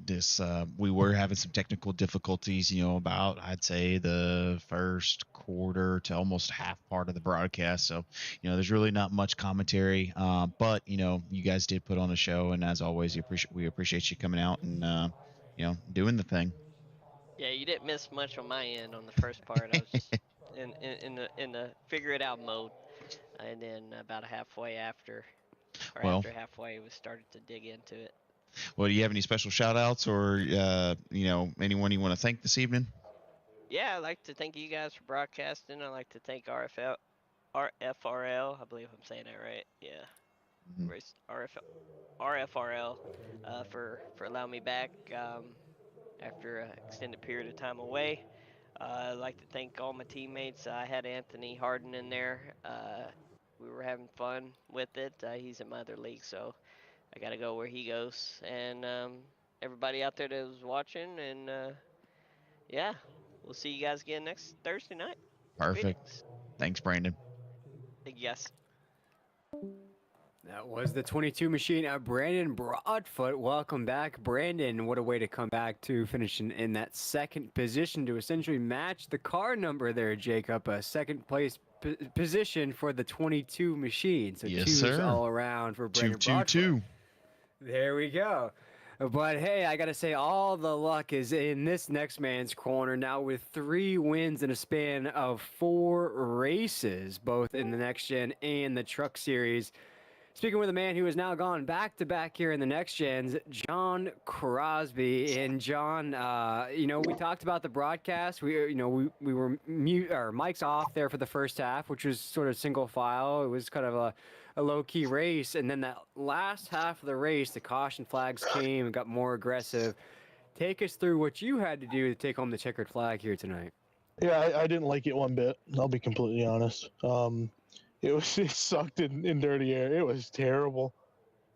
This we were having some technical difficulties, about I'd say the first quarter to almost half part of the broadcast. So, there's really not much commentary. But you guys did put on a show, and as always, we appreciate you coming out and doing the thing. Yeah, you didn't miss much on my end on the first part. I was just in the figure it out mode, and then about halfway after, or Well, after halfway, we started to dig into it. well, do you have any special shout outs or anyone you want to thank this evening? Yeah, I'd like to thank you guys for broadcasting. I'd like to thank RFRL. I believe I'm saying that right. Yeah. Mhm. Race RFRL for allowing me back after an extended period of time away. I'd like to thank all my teammates. I had Anthony Harden in there. We were having fun with it. He's in my other league, so I got to go where he goes. And everybody out there that was watching, and yeah, we'll see you guys again next Thursday night. Perfect. Greetings. Thanks, Brandon. Yes. That was the 22 machine. Brandon Broadfoot, welcome back. Brandon, what a way to come back to finishing in that second position to essentially match the car number there, Jacob. A second place position for the 22 machine. So Yes, twos sir. all around for Brandon Two, Broadfoot. two. There we go. But hey, I got to say, all the luck is in this next man's corner now with 3 wins in a span of 4 races, both in the Next Gen and the Truck Series. Speaking with a man who has now gone back-to-back here in the Next Gens, John Crosby. And John, we talked about the broadcast. We were mics off there for the first half, which was sort of single file. It was kind of a low-key race. And then that last half of the race, the caution flags came and got more aggressive. Take us through what you had to do to take home the checkered flag here tonight. Yeah, I didn't like it one bit. I'll be completely honest. It sucked in dirty air. It was terrible.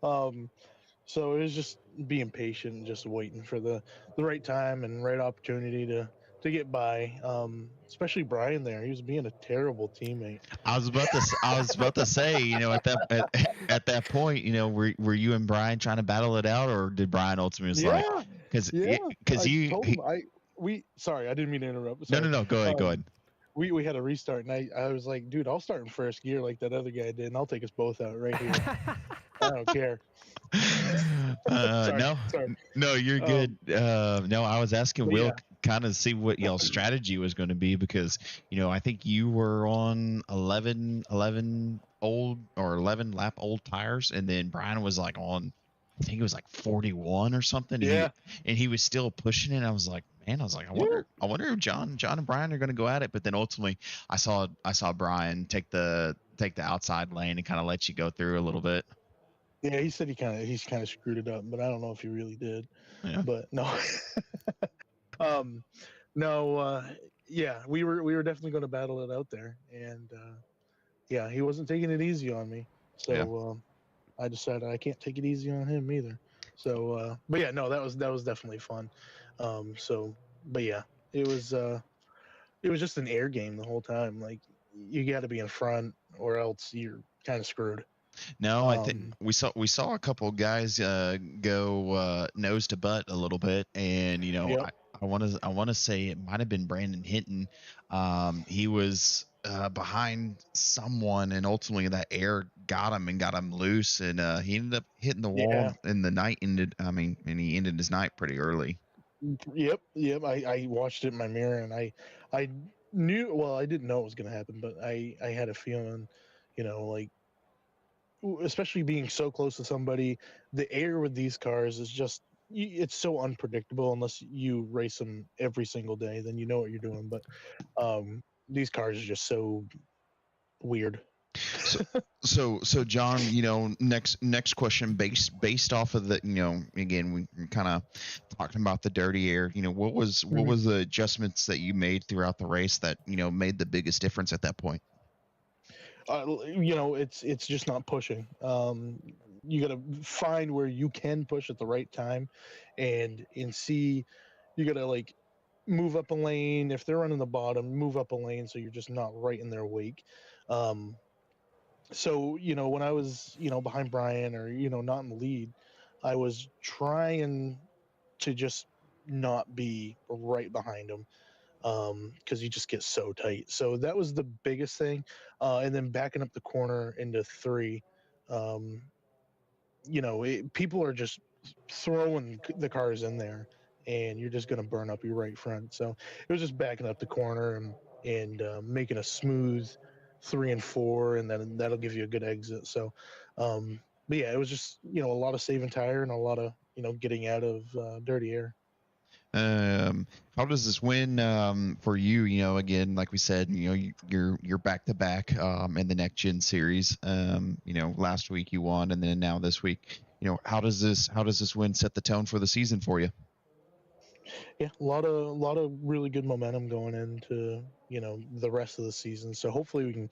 So it was just being patient and just waiting for the right time and right opportunity to get by. Especially Brian there. He was being a terrible teammate. I was about to say, at that point, were you and Brian trying to battle it out, or did Brian ultimately was like, Yeah, because yeah. I you told him sorry, I didn't mean to interrupt. no, Sorry. go ahead, go ahead. We had a restart, and I was like, dude, I'll start in first gear like that other guy did, and I'll take us both out right here. I don't care. No, sorry. no, you're good. No, I was asking Will yeah. kind of see what y'all's strategy was going to be, because I think you were on 11 old or 11 lap old tires, and then Brian was like on, I think it was like 41 or something. Yeah. And he was still pushing it. I was like, man, I wonder if John and Brian are going to go at it. But then ultimately, I saw Brian take the outside lane and kind of let you go through a little bit. Yeah, he said he's kind of screwed it up, but I don't know if he really did. Yeah. But no. No, yeah, we were definitely going to battle it out there, and yeah, he wasn't taking it easy on me. So I decided I can't take it easy on him either. So but yeah, no, that was definitely fun. But yeah, it was just an air game the whole time. Like, you got to be in front or else you're kind of screwed. No, I think we saw a couple of guys go nose to butt a little bit, and Yep. I want to say it might have been Brandon Hinton. He was behind someone, and ultimately that air got him loose, and he ended up hitting the wall, Yeah. and the night ended. I mean, and he ended his night pretty early. Yep. I watched it in my mirror, and I knew. Well, I didn't know it was going to happen, but I had a feeling, like, especially being so close to somebody, the air with these cars is just, it's so unpredictable unless you race them every single day. Then you know what you're doing. But these cars are just so weird. So John, next question, based off of the, again, we kind of talking about the dirty air. What was the adjustments that you made throughout the race that made the biggest difference at that point? It's just not pushing. You got to find where you can push at the right time, and see. You got to, like, move up a lane if they're running the bottom. Move up a lane so you're just not right in their wake. So when I was behind Brian, or not in the lead, I was trying to just not be right behind him, because you just get so tight. So that was the biggest thing. And then backing up the corner into 3, people are just throwing the cars in there, and you're just going to burn up your right front. So it was just backing up the corner and making a smooth 3 and 4, and then that'll give you a good exit. So, but yeah, it was just a lot of saving tire and a lot of getting out of dirty air. How does this win for you? Again, like we said, you're back to back in the Nextgen series. Last week you won, and then now this week. How does this win set the tone for the season for you? Yeah, a lot of really good momentum going into the rest of the season. So hopefully we can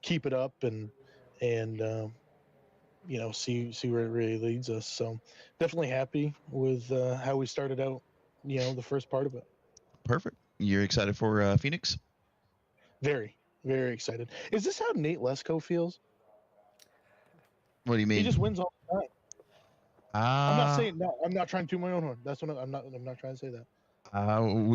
keep it up and see where it really leads us. So definitely happy with how we started out. The first part of it. Perfect. You're excited for Phoenix? Very, very excited. Is this how Nate Lesko feels? What do you mean? He just wins all the time. I'm not saying no. I'm not trying to my own horn. That's what I'm not trying to say that.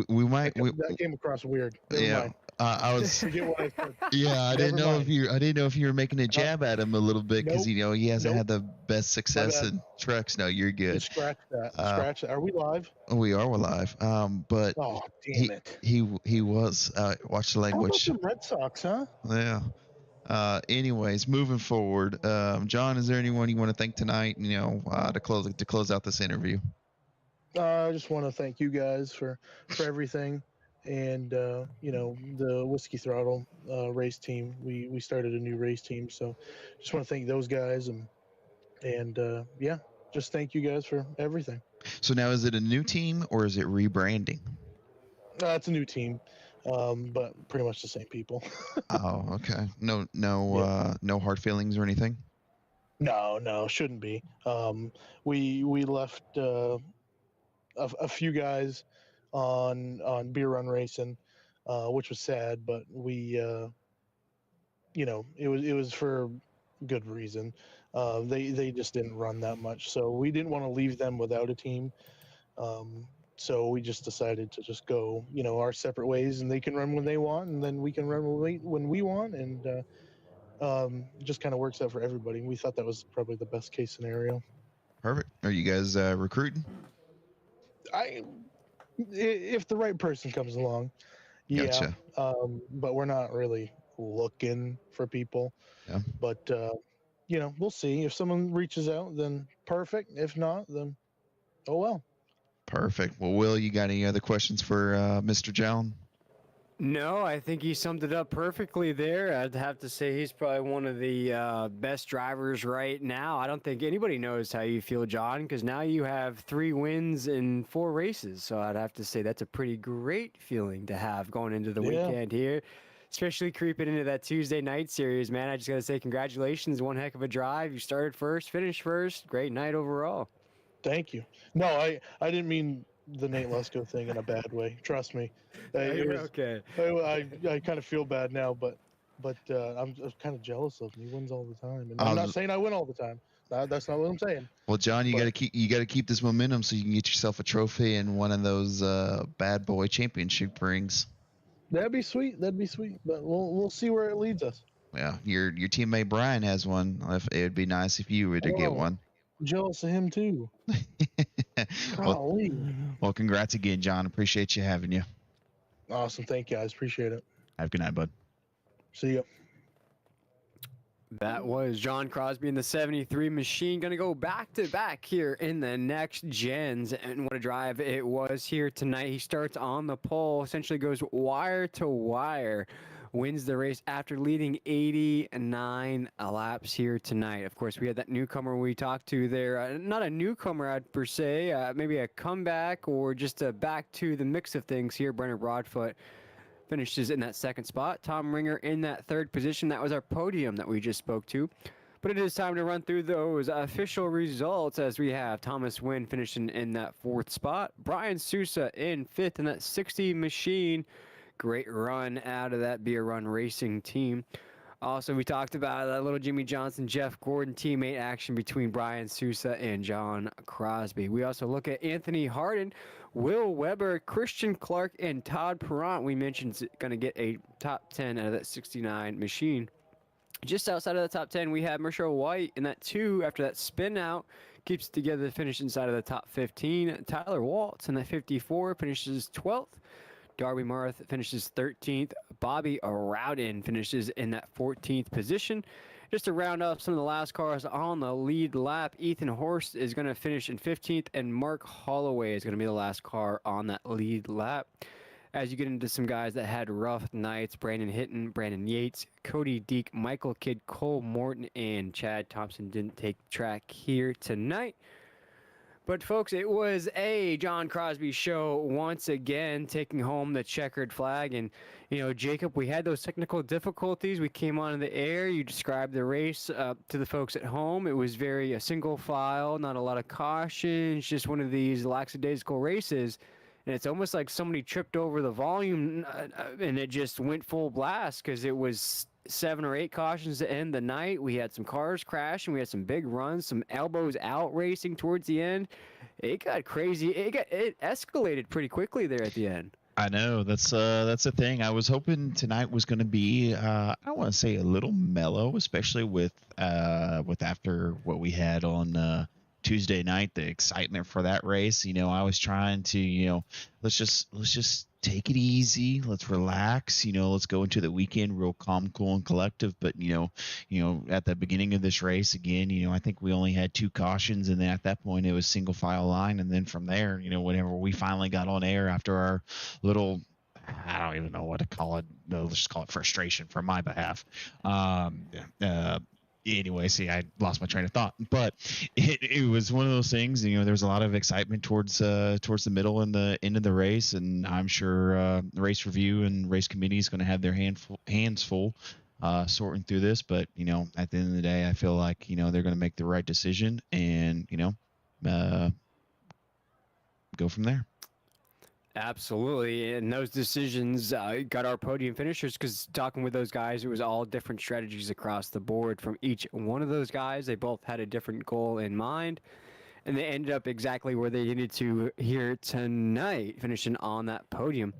We might. That came across weird. Never mind. I was. Forget what I said. Yeah, I didn't know if you were making a jab at him a little bit, because Nope. he hasn't had the best success in trucks. No, you're good. Just scratch that. Scratch that. Are we live? We are live. But oh, damn it. He was. Watch the language. How about the Red Sox, huh? Yeah. Anyways, moving forward, John, is there anyone you want to thank tonight? To close out this interview. I just want to thank you guys for everything, and the Whiskey Throttle race team. We started a new race team, so just want to thank those guys, and yeah, just thank you guys for everything. So now, is it a new team or is it rebranding? It's a new team. but pretty much the same people. Oh, okay. No, no hard feelings or anything. No, shouldn't be. We left a few guys on Beer Run Racing, which was sad, but we it was for good reason. They just didn't run that much, so we didn't want to leave them without a team. So we just decided to just go, our separate ways, and they can run when they want, and then we can run when we want, and it just kind of works out for everybody. We thought that was probably the best case scenario. Perfect. Are you guys recruiting? If the right person comes along, yeah. Gotcha. But we're not really looking for people. Yeah. But we'll see. If someone reaches out, then perfect. If not, then oh well. Perfect. Well, Will, you got any other questions for Mr. Jown? No, I think he summed it up perfectly there. I'd have to say he's probably one of the best drivers right now. I don't think anybody knows how you feel, John, because now you have 3 wins in 4 races. So I'd have to say that's a pretty great feeling to have going into the weekend here, especially creeping into that Tuesday night series, man. I just got to say congratulations. One heck of a drive. You started first, finished first. Great night overall. Thank you. No, I didn't mean the Nate Lesko thing in a bad way. Trust me. Okay. I kind of feel bad now, but I'm kind of jealous of him. He wins all the time, and I'm not saying I win all the time. That's not what I'm saying. Well, John, you got to keep this momentum so you can get yourself a trophy and one of those bad boy championship rings. That'd be sweet. But we'll see where it leads us. Yeah, your teammate Brian has one. It'd be nice if you were to get one. I'm jealous of him too. Well, congrats again, John. Appreciate you having you. Awesome. Thank you, guys. Appreciate it. Have a good night, bud. See ya. That was John Crosby in the 73 machine. Going to go back to back here in the next gens. And what a drive it was here tonight. He starts on the pole, essentially goes wire to wire, wins the race after leading 89 laps here tonight. Of course, we had that newcomer we talked to there. Not a newcomer, per se, maybe a comeback or just a back to the mix of things here. Brenner Broadfoot finishes in that second spot. Tom Ringer in that third position. That was our podium that we just spoke to. But it is time to run through those official results as we have Thomas Wynn finishing in that 4th spot. Brian Sousa in 5th in that 60 machine. Great run out of that Beer Run Racing team. Also, we talked about little Jimmy Johnson, Jeff Gordon teammate action between Brian Sousa and John Crosby. We also look at Anthony Harden, Will Weber, Christian Clark, and Todd Perrant. We mentioned going to get a top 10 out of that 69 machine. Just outside of the top 10, we have Mershall White in that 2 after that spin out. Keeps it together to finish inside of the top 15. Tyler Waltz in that 54 finishes 12th. Darby Marth finishes 13th. Bobby Rowden finishes in that 14th position. Just to round up some of the last cars on the lead lap, Ethan Horst is going to finish in 15th, and Mark Holloway is going to be the last car on that lead lap. As you get into some guys that had rough nights, Brandon Hinton, Brandon Yates, Cody Deek, Michael Kidd, Cole Morton, and Chad Thompson didn't take track here tonight. But, folks, it was a John Crosby show once again, taking home the checkered flag. And, Jacob, we had those technical difficulties. We came on the air. You described the race to the folks at home. It was very a single file, not a lot of cautions, just one of these lackadaisical races. And it's almost like somebody tripped over the volume and it just went full blast because it was 7 or 8 cautions to end the night. We had some cars crash and we had some big runs, some elbows out racing towards the end. It got crazy. It escalated pretty quickly there at the end. I know that's the thing. I was hoping tonight was going to be I don't want to say a little mellow, especially with after what we had on Tuesday night, the excitement for that race. I was trying to let's just take it easy. Let's relax. Let's go into the weekend real calm, cool, and collective. But at the beginning of this race, again, I think we only had 2 cautions, and then at that point it was single file line, and then from there, whenever we finally got on air after our little, I don't even know what to call it. Let's just call it frustration from my behalf. anyway, see, I lost my train of thought, but it was one of those things. There was a lot of excitement towards the middle and the end of the race, and I'm sure race review and race committee is going to have their hands full sorting through this. But at the end of the day, I feel like they're going to make the right decision and go from there. Absolutely, and those decisions got our podium finishers, because talking with those guys, it was all different strategies across the board from each one of those guys. They both had a different goal in mind, and they ended up exactly where they needed to here tonight, finishing on that podium.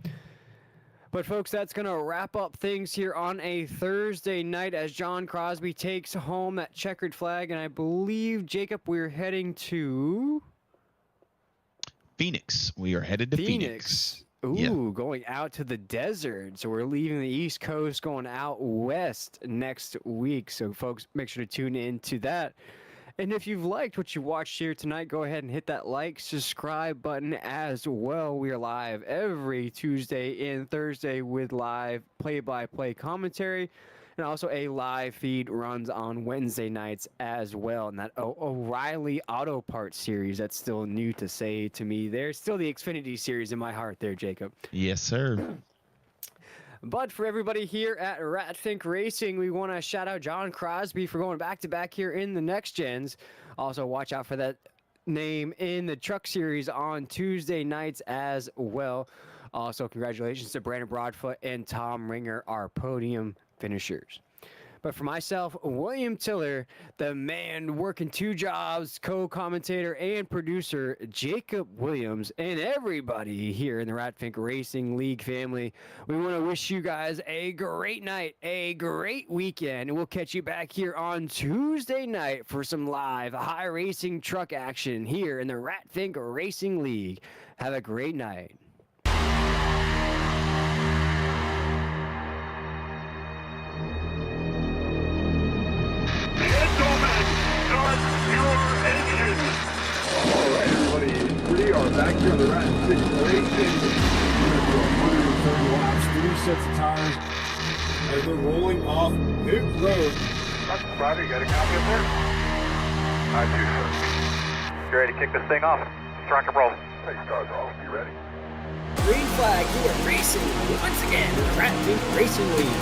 But folks, that's going to wrap up things here on a Thursday night as John Crosby takes home that checkered flag, and I believe, Jacob, we're heading to Phoenix. We are headed to Phoenix. Ooh, Yeah. Going out to the desert. So we're leaving the East Coast, going out west next week. So folks, make sure to tune in to that. And if you've liked what you watched here tonight, go ahead and hit that like, subscribe button as well. We are live every Tuesday and Thursday with live play-by-play commentary. And also a live feed runs on Wednesday nights as well. And that O'Reilly Auto Parts series, that's still new to say to me. There's still the Xfinity series in my heart there, Jacob. Yes, sir. But for everybody here at Ratfink Racing, we want to shout out John Crosby for going back-to-back here in the Next Gens. Also, watch out for that name in the Truck Series on Tuesday nights as well. Also, congratulations to Brandon Broadfoot and Tom Ringer, our podium finishers. But for myself, William Tiller, the man working two jobs, co-commentator and producer, Jacob Williams, and everybody here in the Ratfink Racing League family, we want to wish you guys a great night, a great weekend, and we'll catch you back here on Tuesday night for some live high racing truck action here in the Ratfink Racing League. Have a great night. Alright, everybody, we are back here in the Ratfink Racing. We're going to do 130 laps, 3 sets of tires, as they're rolling off pit road. Roger, you got a copy up there? I do, sir. You ready to kick this thing off? Let's rock and roll. Hey, stars off. You ready? Green flag here, racing once again in the Ratfink Racing League.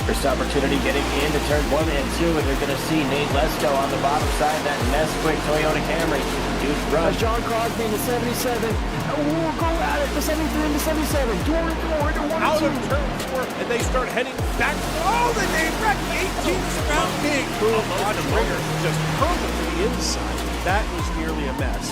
First opportunity getting into turn 1 and 2, and you're going to see Nate Lesko on the bottom side of that Nesquik Toyota Camry. Huge run. John Crosby in the 77. We'll go at it, the 73 and the 77. Door to 1 Out and of 2. turn 4, and they start heading back. Oh, the name wreck. 18th round king. Boom. On the ringer. Just hurled to the inside. That was nearly a mess.